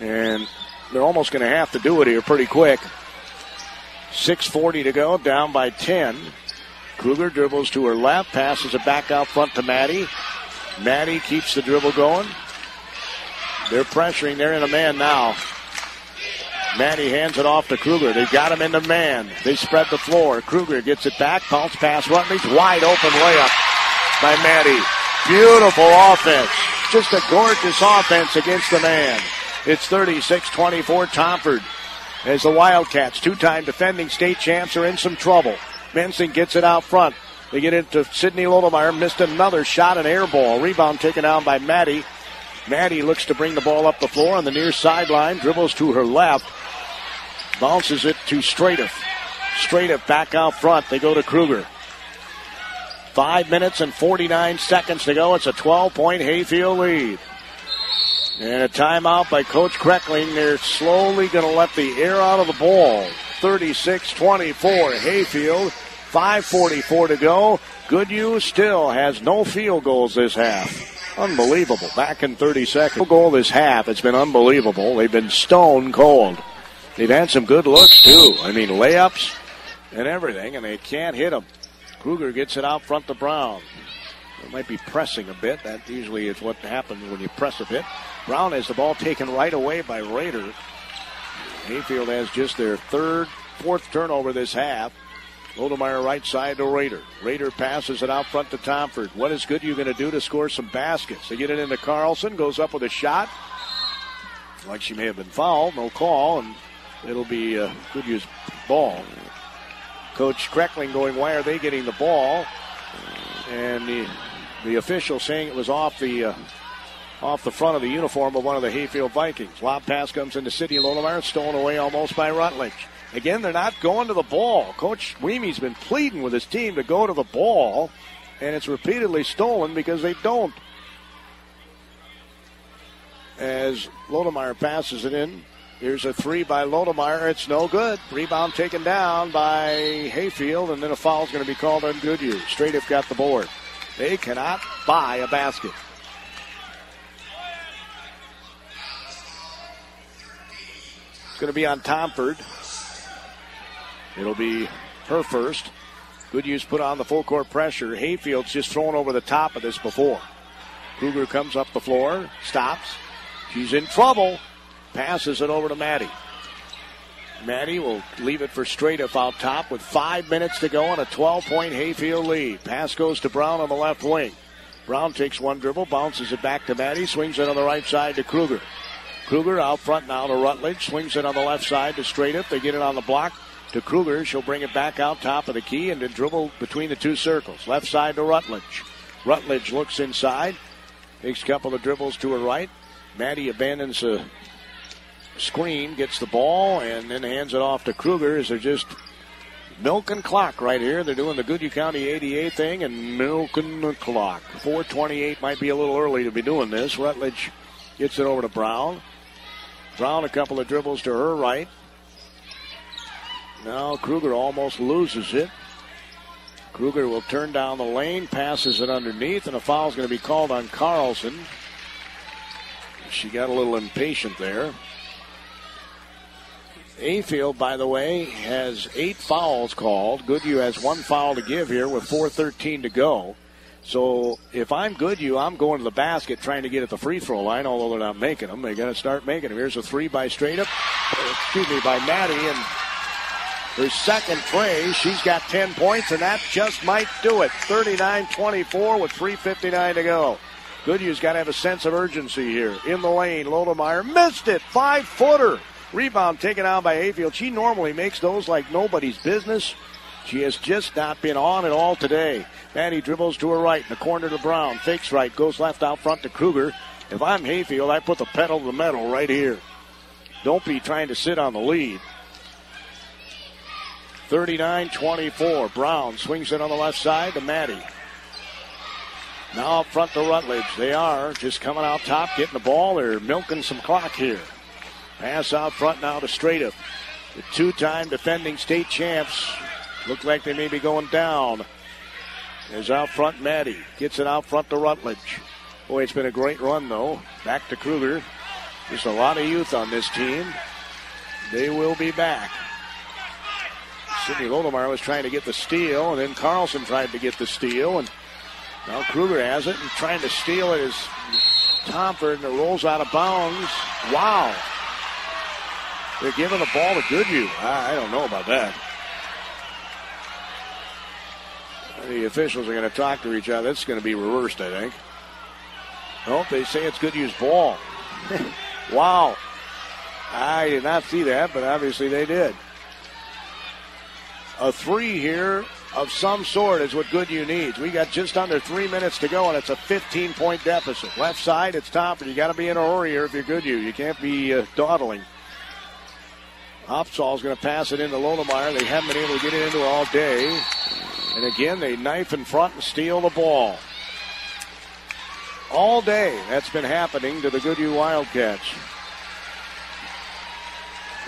And they're almost going to have to do it here pretty quick. 6:40 to go, down by 10. Kruger dribbles to her left, passes it back out front to Maddie. Maddie keeps the dribble going. They're pressuring. They're in a man now. Maddie hands it off to Kruger. They've got him in the man. They spread the floor. Kruger gets it back. Bounce pass Rutledge. Wide open layup by Maddie. Beautiful offense. Just a gorgeous offense against the man. It's 36-24 Tomford. As the Wildcats, 2-time defending state champs, are in some trouble. Mensing gets it out front. They get it to Sydney Lodemeyer. Missed another shot, an air ball. Rebound taken down by Maddie. Maddie looks to bring the ball up the floor on the near sideline. Dribbles to her left. Bounces it to Stradiff. Stradiff back out front. They go to Kruger. 5 minutes and 49 seconds to go. It's a 12-point Hayfield lead. And a timeout by Coach Kreckling. They're slowly going to let the air out of the ball. 36-24 Hayfield. 5:44 to go. Goodhue still has no field goals this half. Unbelievable. Back in 30 seconds. Field goal this half. It's been unbelievable. They've been stone cold. They've had some good looks, too. I mean, layups and everything, and they can't hit them. Kruger gets it out front to Brown. They might be pressing a bit. That usually is what happens when you press a bit. Brown has the ball taken right away by Rader. Hayfield has just their fourth turnover this half. Lodemeyer right side to Rader. Rader passes it out front to Tomford. What is Goodhue going to do to score some baskets? They get it into Carlson, goes up with a shot. Like she may have been fouled, no call, and it'll be Goodhue's ball. Coach Kreckling going, why are they getting the ball? And the official saying it was off the front of the uniform of one of the Hayfield Vikings. Lob pass comes into City Lodemeyer, stolen away almost by Rutledge. Again, they're not going to the ball. Coach Weemy's been pleading with his team to go to the ball, and it's repeatedly stolen because they don't. As Lodemeyer passes it in, here's a three by Lodemeyer. It's no good. Rebound taken down by Hayfield, and then a foul is going to be called on Goodhue. Straight have got the board. They cannot buy a basket. It's going to be on Tomford. It'll be her first. Goodhue's put on the full court pressure. Hayfield's just thrown over the top of this before. Kruger comes up the floor, stops. She's in trouble. Passes it over to Maddie. Maddie will leave it for Straightiff out top with 5 minutes to go and a 12-point Hayfield lead. Pass goes to Brown on the left wing. Brown takes one dribble, bounces it back to Maddie, swings it on the right side to Kruger. Kruger out front now to Rutledge, swings it on the left side to Straightiff. They get it on the block to Kruger. She'll bring it back out top of the key and then dribble between the two circles. Left side to Rutledge. Rutledge looks inside, takes a couple of dribbles to her right. Maddie abandons a screen, gets the ball, and then hands it off to Kruger as they're just milking clock right here. They're doing the Goodhue County 88 thing and milking the clock. 4:28 might be a little early to be doing this. Rutledge gets it over to Brown. Brown a couple of dribbles to her right. Now Kruger almost loses it. Kruger will turn down the lane, passes it underneath, and a foul is going to be called on Carlson. She got a little impatient there. Hayfield, by the way, has 8 fouls called. Goodhue has 1 foul to give here with 4:13 to go. So if I'm Goodhue, I'm going to the basket trying to get at the free throw line, although they're not making them. They got to start making them. Here's a 3 by by Maddie, and her second tray. She's got 10 points, and that just might do it. 39-24 with 3:59 to go. Goodhue's got to have a sense of urgency here. In the lane, Lodemeyer missed it. 5-footer. Rebound taken out by Hayfield. She normally makes those like nobody's business. She has just not been on at all today. Maddie dribbles to her right in the corner to Brown. Fakes right, goes left out front to Kruger. If I'm Hayfield, I put the pedal to the metal right here. Don't be trying to sit on the lead. 39-24. Brown swings it on the left side to Maddie. Now up front to Rutledge. They are just coming out top, getting the ball. They're milking some clock here. Pass out front now to Straightiff. The 2-time defending state champs look like they may be going down. There's out front Maddie. Gets it out front to Rutledge. Boy, it's been a great run, though. Back to Kruger. Just a lot of youth on this team. They will be back. Sidney Lodemeyer was trying to get the steal, and then Carlson tried to get the steal, and now Kruger has it and trying to steal it is Tomford, and it rolls out of bounds. Wow. They're giving the ball to Goodhue. I don't know about that. The officials are going to talk to each other. It's going to be reversed, I think. Nope, they say it's Goodhue's ball. Wow. I did not see that, but obviously they did. A 3 here of some sort is what Goodhue needs. We got just under 3 minutes to go, and it's a 15-point deficit. Left side, it's Tomford. You got to be in a hurry here if you're Goodhue. You can't be dawdling. Opsahl's going to pass it into Lodemeyer. They haven't been able to get it into her all day. And again, they knife in front and steal the ball. All day, that's been happening to the Goodhue Wildcats.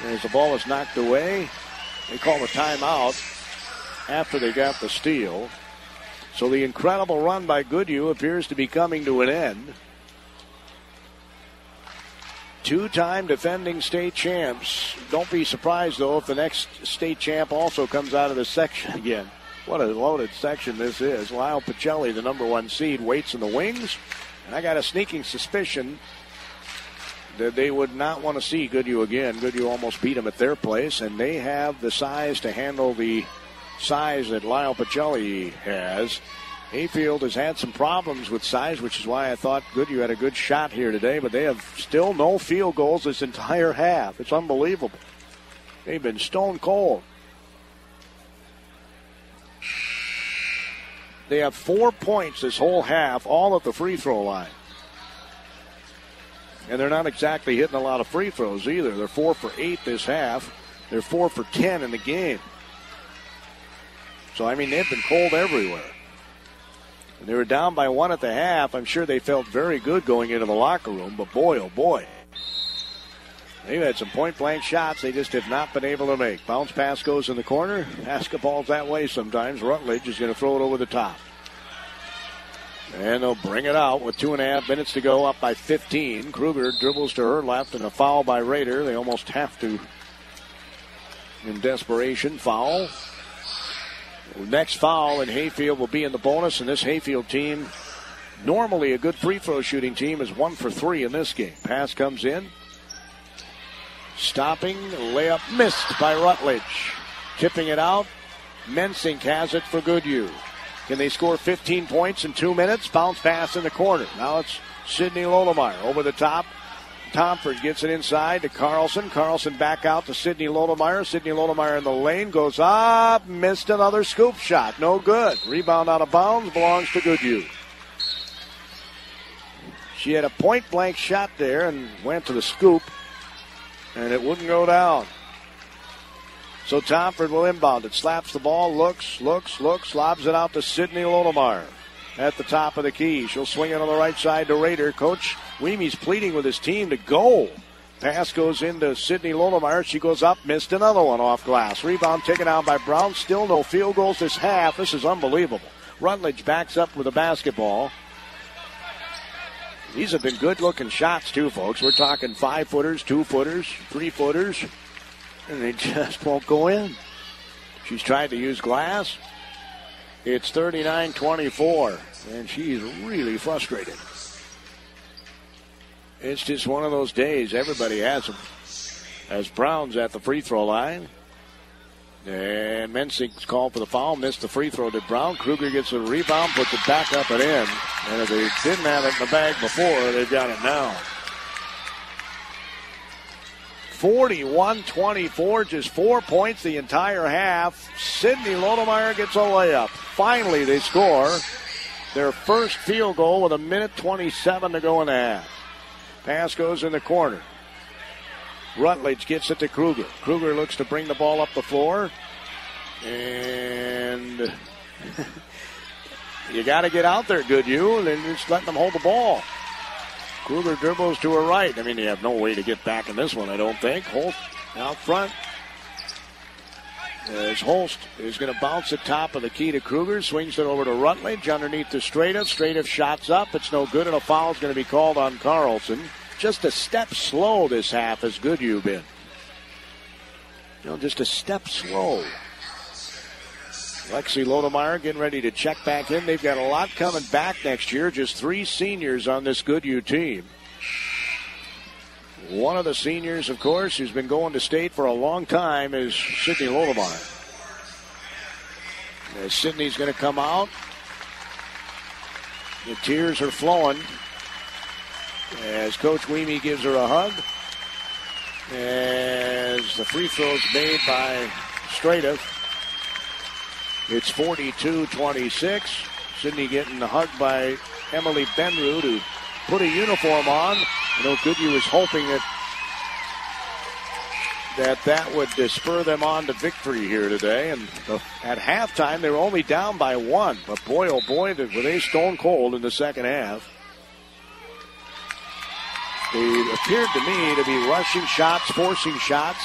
As the ball is knocked away, they call the timeout after they got the steal. So the incredible run by Goodhue appears to be coming to an end. 2-time defending state champs. Don't be surprised, though, if the next state champ also comes out of this section again. What a loaded section this is. Lyle Pacelli, the number 1 seed, waits in the wings. And I got a sneaking suspicion that they would not want to see Goodhue again. Goodhue almost beat them at their place, and they have the size to handle the size that Lyle Pacelli has. Hayfield has had some problems with size, which is why I thought Goodhue had a good shot here today, but they have still no field goals this entire half. It's unbelievable. They've been stone cold. They have 4 points this whole half, all at the free throw line. And they're not exactly hitting a lot of free throws either. They're 4 for 8 this half. They're 4 for 10 in the game. So, I mean, they've been cold everywhere. And they were down by 1 at the half. I'm sure they felt very good going into the locker room, but boy, oh boy. They've had some point-blank shots they just have not been able to make. Bounce pass goes in the corner. Basketball's that way sometimes. Rutledge is going to throw it over the top. And they'll bring it out with 2.5 minutes to go, up by 15. Kruger dribbles to her left, and a foul by Rader. They almost have to, in desperation, foul. Next foul, and Hayfield will be in the bonus, and this Hayfield team, normally a good free throw shooting team, is 1 for 3 in this game. Pass comes in. Stopping, layup missed by Rutledge. Tipping it out. Mensink has it for Goodhue. Can they score 15 points in 2 minutes? Bounce pass in the corner. Now it's Sidney Lodemeyer over the top. Tomford gets it inside to Carlson. Carlson back out to Sidney Lodemeyer. Sidney Lodemeyer in the lane. Goes up. Missed another scoop shot. No good. Rebound out of bounds. Belongs to Goodhue. She had a point-blank shot there and went to the scoop. And it wouldn't go down. So Tomford will inbound it. Slaps the ball. Looks. Lobs it out to Sidney Lodemeyer at the top of the key. She'll swing it on the right side to Rader. Coach Weemy's pleading with his team to go. Pass goes into Sidney Lodemeyer. She goes up. Missed another one off glass. Rebound taken out by Brown. Still no field goals this half. This is unbelievable. Rutledge backs up with a basketball. These have been good-looking shots, too, folks. We're talking 5-footers, 2-footers, 3-footers, and they just won't go in. She's tried to use glass. It's 39-24, and she's really frustrated. It's just one of those days. Everybody has them. As Brown's at the free throw line. And Mensink's called for the foul. Missed the free throw to Brown. Kruger gets a rebound, puts it back up and in. And if they didn't have it in the bag before, they've got it now. 41-24, just 4 points the entire half. Sidney Lodemeyer gets a layup. Finally, they score their first field goal with 1:27 to go in the half. Pass goes in the corner. Rutledge gets it to Kruger. Kruger looks to bring the ball up the floor. And you got to get out there, Goodhue, and then just letting them hold the ball. Kruger dribbles to her right. I mean, you have no way to get back in this one, I don't think. Holst out front. As Holst is going to bounce the top of the key to Kruger. Swings it over to Rutledge underneath to Stratoff. Stratoff shots up. It's no good, and a foul is going to be called on Carlson. Just a step slow this half has Goodhue been. Just a step slow. Lexi Lodemeyer getting ready to check back in. They've got a lot coming back next year. Just 3 seniors on this Goodhue team. One of the seniors, of course, who's been going to state for a long time is Sidney Lodemeyer. As Sidney's going to come out. The tears are flowing as Coach Weemy gives her a hug. As the free throw's made by Stratoff. It's 42-26. Sidney getting the hug by Emily Benrud, who put a uniform on. Goodhue was hoping that would spur them on to victory here today. And at halftime, they were only down by 1. But boy, oh boy, were they stone cold in the second half. They appeared to me to be rushing shots, forcing shots.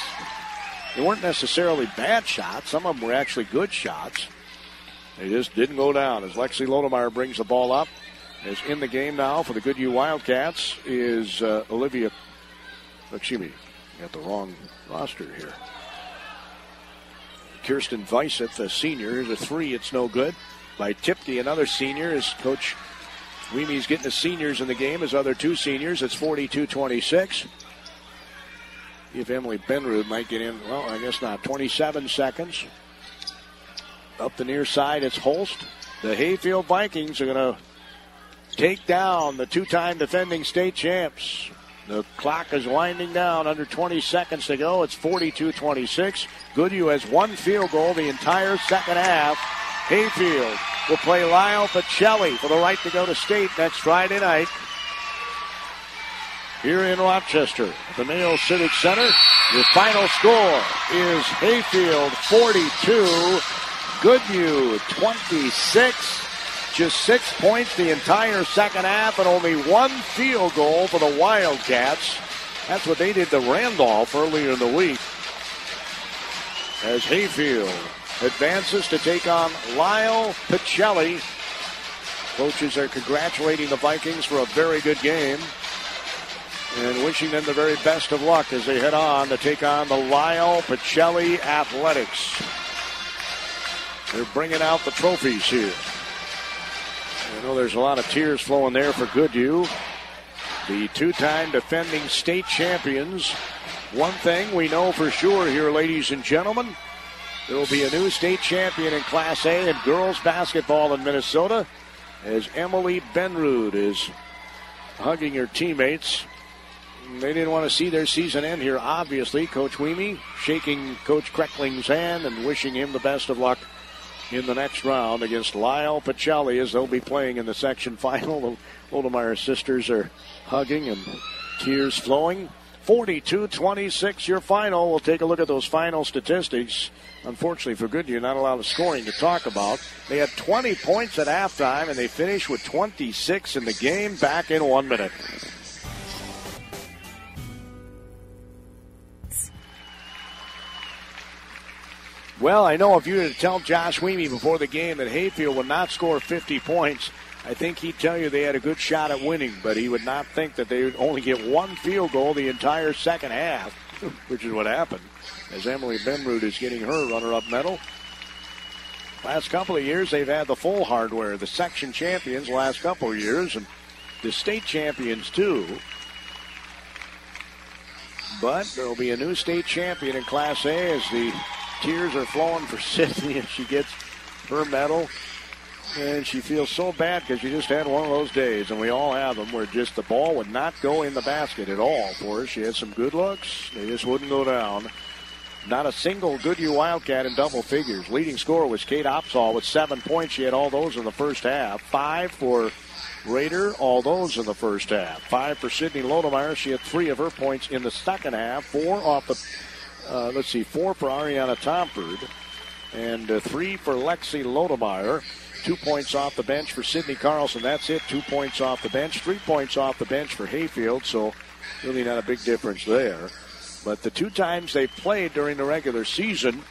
They weren't necessarily bad shots. Some of them were actually good shots. They just didn't go down. As Lexi Lodemeyer brings the ball up, as in the game now for the Goodhue Wildcats is Olivia. Excuse me, got the wrong roster here. Kirsten Weisseth, the senior. Here's a 3. It's no good. By Tipke, another senior, as Coach Weemy's getting the seniors in the game. His other 2 seniors. It's 42-26. See if Emily Benrud might get in. Well, I guess not. 27 seconds. Up the near side, it's Holst. The Hayfield Vikings are going to take down the two-time defending state champs. The clock is winding down. Under 20 seconds to go. It's 42-26. Goodhue has one field goal the entire second half. Hayfield will play Lyle Pacelli for the right to go to state next Friday night here in Rochester at the Mayo Civic Center. Your final score is Hayfield 42, Goodhue 26. Just 6 points the entire second half and only one field goal for the Wildcats. That's what they did to Randolph earlier in the week. As Hayfield advances to take on Lyle Pacelli. Coaches are congratulating the Vikings for a very good game and wishing them the very best of luck as they head on to take on the Lyle Pacelli Athletics. They're bringing out the trophies here. I know there's a lot of tears flowing there for Goodhue. The two-time defending state champions. One thing we know for sure here, ladies and gentlemen, there will be a new state champion in Class A in girls basketball in Minnesota as Emily Benrud is hugging her teammates. They didn't want to see their season end here, obviously. Coach Weemy shaking Coach Kreckling's hand and wishing him the best of luck in the next round against Lyle Pacelli as they'll be playing in the section final. The Lodemeyer sisters are hugging and tears flowing. 42-26 your final. We'll take a look at those final statistics. Unfortunately for Goodhue, not a lot of scoring to talk about. They had 20 points at halftime and they finished with 26 in the game, back in 1 minute. Well, I know if you were to tell Josh Weemy before the game that Hayfield would not score 50 points, I think he'd tell you they had a good shot at winning, but he would not think that they would only get one field goal the entire second half, which is what happened, as Emily Benrud is getting her runner-up medal. Last couple of years, they've had the full hardware, the section champions last couple of years, and the state champions too. But there will be a new state champion in Class A as the tears are flowing for Sydney as she gets her medal. And she feels so bad because she just had one of those days, and we all have them, where just the ball would not go in the basket at all for her. She had some good looks. They just wouldn't go down. Not a single Goodhue Wildcat in double figures. Leading scorer was Kate Opsahl with 7 points. She had all those in the first half. 5 for Rader, all those in the first half. 5 for Sydney Lodemeyer. She had 3 of her points in the second half. 4 off the 4 for Ariana Tomford, and 3 for Lexi Lodemeyer. 2 points off the bench for Sydney Carlson. That's it. 2 points off the bench. 3 points off the bench for Hayfield, so really not a big difference there. But the 2 times they played during the regular season,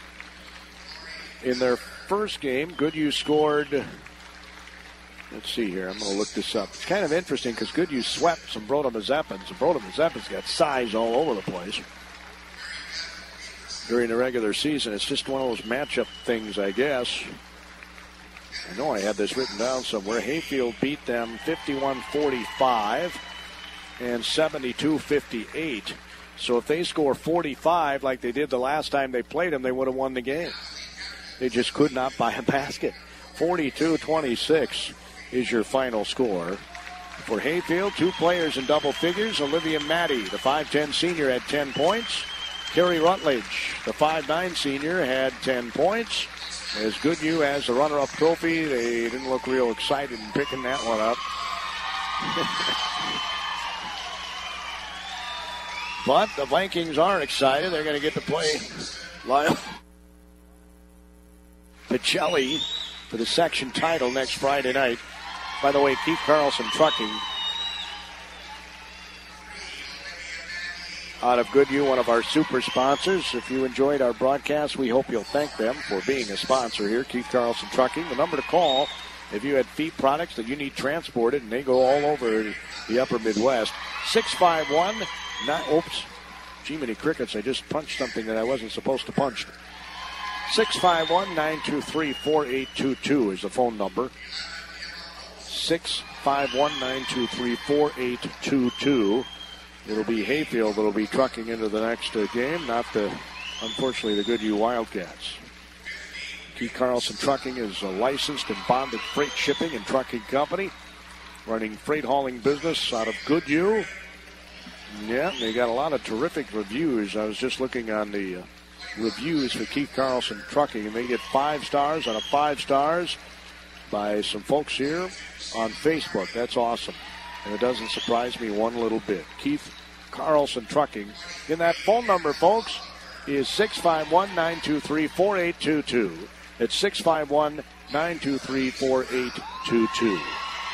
in their first game, Goodhue scored, let's see here, I'm going to look this up. It's kind of interesting because Goodhue swept some Broda Mazepins. Broda Mazepins got size all over the place during the regular season. It's just one of those matchup things, I guess. I know I had this written down somewhere. Hayfield beat them 51-45 and 72-58. So if they score 45 like they did the last time they played them, they would have won the game. They just could not buy a basket. 42-26 is your final score. For Hayfield, 2 players in double figures. Olivia Maddie, the 5'10 senior, had 10 points. Carrie Rutledge, the 5'9 senior, had 10 points. As Goodhue has the runner-up trophy, they didn't look real excited in picking that one up. But the Vikings are excited. They're going to get to play Lyle Pacelli for the section title next Friday night. By the way, Keith Carlson Trucking out of Goodhue, one of our super sponsors. If you enjoyed our broadcast, we hope you'll thank them for being a sponsor here. Keith Carlson Trucking. The number to call if you had feed products that you need transported, and they go all over the upper Midwest. 651. Oops. Gee, many crickets. I just punched something that I wasn't supposed to punch. 651-923-4822 is the phone number. 651-923-4822. it'll be Hayfield that'll be trucking into the next game, not unfortunately, the Goodhue Wildcats. Keith Carlson Trucking is a licensed and bonded freight shipping and trucking company, running freight hauling business out of Goodhue. Yeah, they got a lot of terrific reviews. I was just looking on the reviews for Keith Carlson Trucking, and they get 5 stars out of 5 stars by some folks here on Facebook. That's awesome. And it doesn't surprise me one little bit. Keith Carlson Trucking. And that phone number, folks, is 651-923-4822. It's 651-923-4822.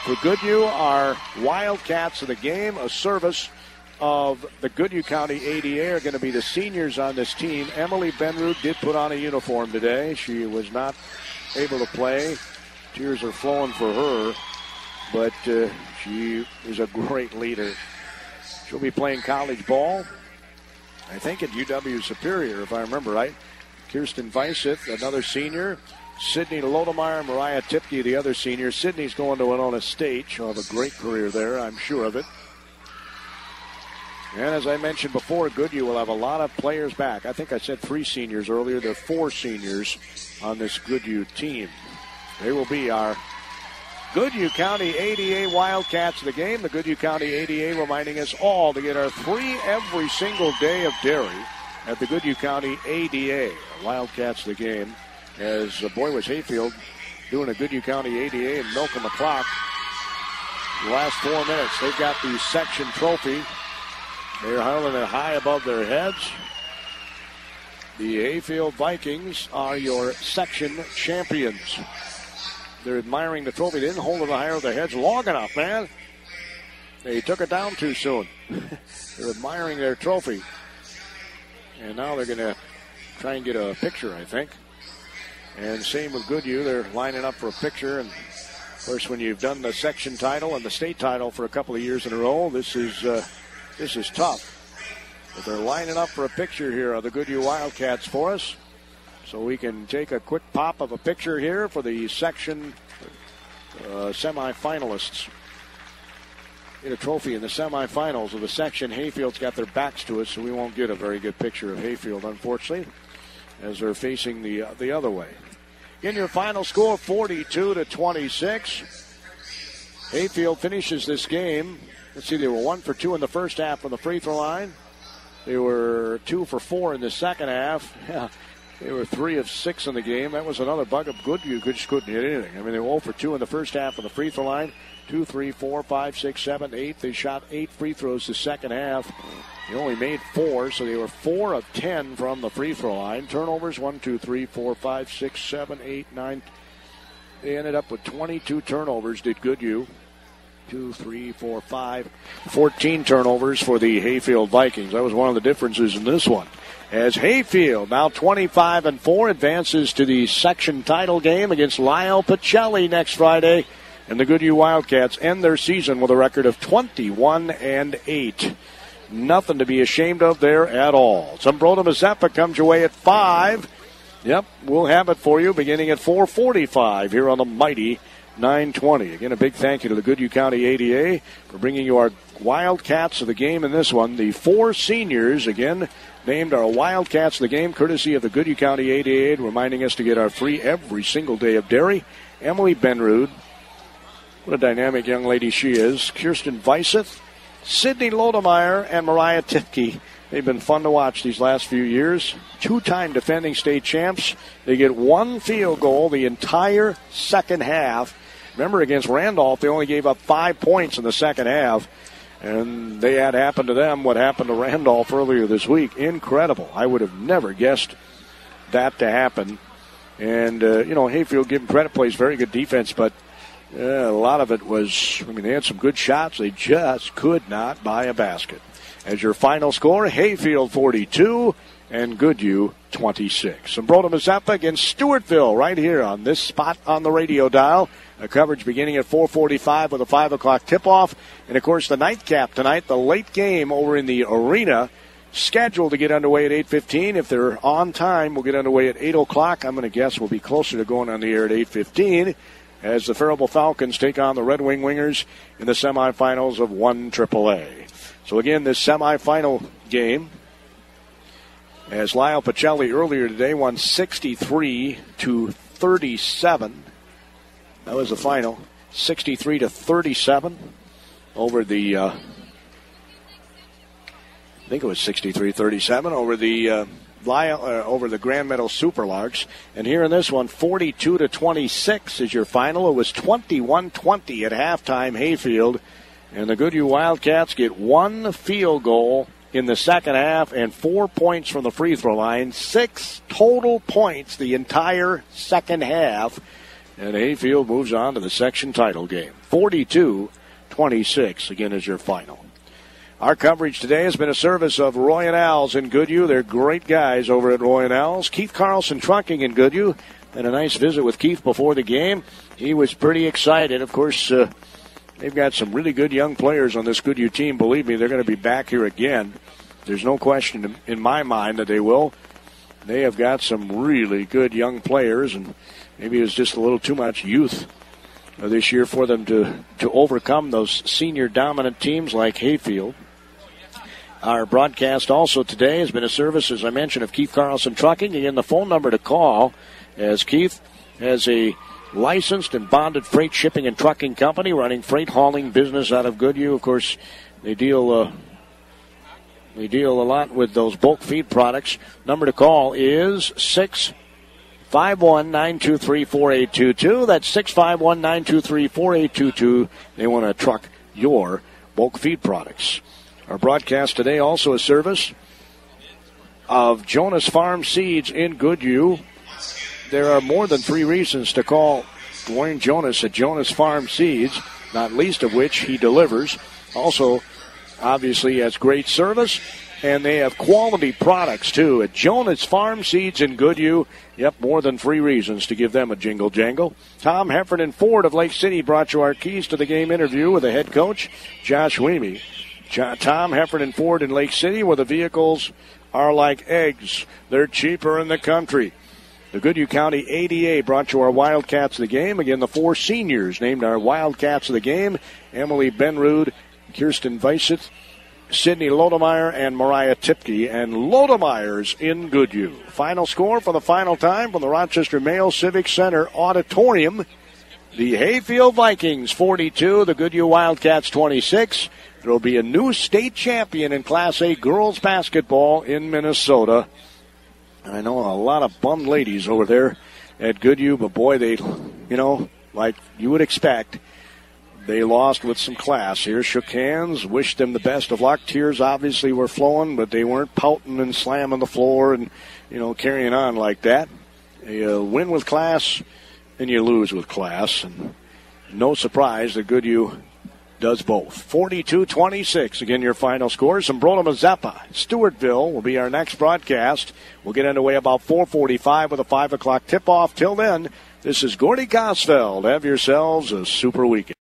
For Goodhue, our Wildcats of the game, a service of the Goodhue County ADA, are going to be the seniors on this team. Emily Benrud did put on a uniform today. She was not able to play. Tears are flowing for her, but she is a great leader. She'll be playing college ball, I think, at UW Superior, if I remember right. Kirsten Weisseth, another senior. Sydney Lodemeyer, Mariah Tipke, the other senior. Sydney's going to Winona State. She'll have a great career there, I'm sure of it. And as I mentioned before, Goodhue will have a lot of players back. I think I said 3 seniors earlier. There are 4 seniors on this Goodhue team. They will be our Goodhue County ADA Wildcats of the game. The Goodhue County ADA reminding us all to get our free every single day of dairy at the Goodhue County ADA. Wildcats of the game, as Boy was Hayfield doing a Goodhue County ADA and milking the clock. The last 4 minutes, they've got the section trophy. They're holding it high above their heads. The Hayfield Vikings are your section champions. They're admiring the trophy. They didn't hold it higher of their heads long enough, man. They took it down too soon. They're admiring their trophy. And now they're going to try and get a picture, I think. And same with Goodhue. They're lining up for a picture. And, of course, when you've done the section title and the state title for a couple of years in a row, this is tough. But they're lining up for a picture here of the Goodhue Wildcats for us. So we can take a quick pop of a picture here for the section semifinalists. Get a trophy in the semifinals of the section. Hayfield's got their backs to us, so we won't get a very good picture of Hayfield, unfortunately, as they're facing the other way. In your final score, 42-26. Hayfield finishes this game. Let's see, they were 1 for 2 in the first half from the free throw line. They were 2 for 4 in the second half. Yeah, they were 3 of 6 in the game. That was another bug of Goodhue. Just couldn't hit anything. I mean, they were 0 for 2 in the first half from the free throw line. 2, 3, 4, 5, 6, 7, 8. They shot 8 free throws the second half. They only made 4, so they were 4 of 10 from the free throw line. Turnovers, 1, 2, 3, 4, 5, 6, 7, 8, 9. They ended up with 22 turnovers, did Goodhue. 2, 3, 4, 5, 14 turnovers for the Hayfield Vikings. That was one of the differences in this one. As Hayfield, now 25-4, advances to the section title game against Lyle Pacelli next Friday. And the Goodhue Wildcats end their season with a record of 21-8. Nothing to be ashamed of there at all. Zumbrota Mazeppa comes your way at 5. Yep, we'll have it for you beginning at 4:45 here on the mighty 920. Again, a big thank you to the Goodhue County ADA for bringing you our Wildcats of the game in this one. The 4 seniors, again, named our Wildcats of the game, courtesy of the Goodhue County ADA, reminding us to get our free every single day of dairy. Emily Benrud, what a dynamic young lady she is. Kirsten Weisseth, Sydney Lodemeyer, and Mariah Tipke. They've been fun to watch these last few years. 2-time defending state champs. They get 1 field goal the entire second half. Remember, against Randolph, they only gave up 5 points in the second half. And they had happened to them what happened to Randolph earlier this week. Incredible. I would have never guessed that to happen. And, Hayfield, give them credit, plays very good defense, but a lot of it was, they had some good shots. They just could not buy a basket. As your final score, Hayfield 42 and Goodhue 26. Zumbrota Mazeppa against Stewartville right here on this spot on the radio dial. A coverage beginning at 4:45 with a 5 o'clock tip-off. And, of course, the nightcap tonight, the late game over in the arena, scheduled to get underway at 8:15. If they're on time, we'll get underway at 8 o'clock. I'm going to guess we'll be closer to going on the air at 8:15 as the Faribault Falcons take on the Red Wing Wingers in the semifinals of 1AAA. So again, this semifinal game, as Lyle Pacelli earlier today won 63-37. That was the final, 63-37 over the. I think it was 63-37 over the over the Grand Meadow Superlarks. And here in this one, 42-26 is your final. It was 21-20 at halftime, Hayfield. And the Goodhue Wildcats get one field goal in the second half and 4 points from the free throw line. 6 total points the entire second half. And Hayfield moves on to the section title game. 42-26, again, is your final. Our coverage today has been a service of Roy and Al's in Goodhue. They're great guys over at Roy and Al's. Keith Carlson Trucking in Goodhue. And a nice visit with Keith before the game. He was pretty excited. Of course, they've got some really good young players on this Goodhue team. Believe me, they're going to be back here again. There's no question in my mind that they will. They have got some really good young players, and maybe it was just a little too much youth this year for them to overcome those senior dominant teams like Hayfield. Our broadcast also today has been a service, as I mentioned, of Keith Carlson Trucking. Again, the phone number to call, as Keith has a licensed and bonded freight shipping and trucking company running freight hauling business out of Goodhue. Of course, they deal a lot with those bulk feed products. Number to call is 651-923-4822. That's 651-923-4822. They want to truck your bulk feed products. Our broadcast today also a service of Jonas Farm Seeds in Goodhue. There are more than 3 reasons to call Dwayne Jonas at Jonas Farm Seeds, not least of which he delivers. Also, obviously, has great service, and they have quality products, too, at Jonas Farm Seeds in Goodhue. Yep, more than 3 reasons to give them a jingle jangle. Tom Heffernan Ford of Lake City brought you our Keys to the Game interview with the head coach, Josh Weemy. Tom Heffernan Ford in Lake City, where the vehicles are like eggs. They're cheaper in the country. The Goodhue County ADA brought you our Wildcats of the Game. Again, the 4 seniors named our Wildcats of the Game. Emily Benrud, Kirsten Weissett, Sydney Lodemeyer, and Mariah Tipke. And Lodemeyer's in Goodhue. Final score for the final time from the Rochester Mayo Civic Center Auditorium. The Hayfield Vikings 42, the Goodhue Wildcats 26. There will be a new state champion in Class A girls basketball in Minnesota. I know a lot of bummed ladies over there at Goodhue, but boy, they, like you would expect, they lost with some class here. Shook hands, wished them the best of luck. Tears obviously were flowing, but they weren't pouting and slamming the floor and, carrying on like that. You win with class and you lose with class. And no surprise that Goodhue does both. 42-26, again, your final score. Zumbrota Mazeppa, Stewartville will be our next broadcast. We'll get underway about 4:45 with a 5 o'clock tip-off. Till then, this is Gordy Gosfeld. Have yourselves a super weekend.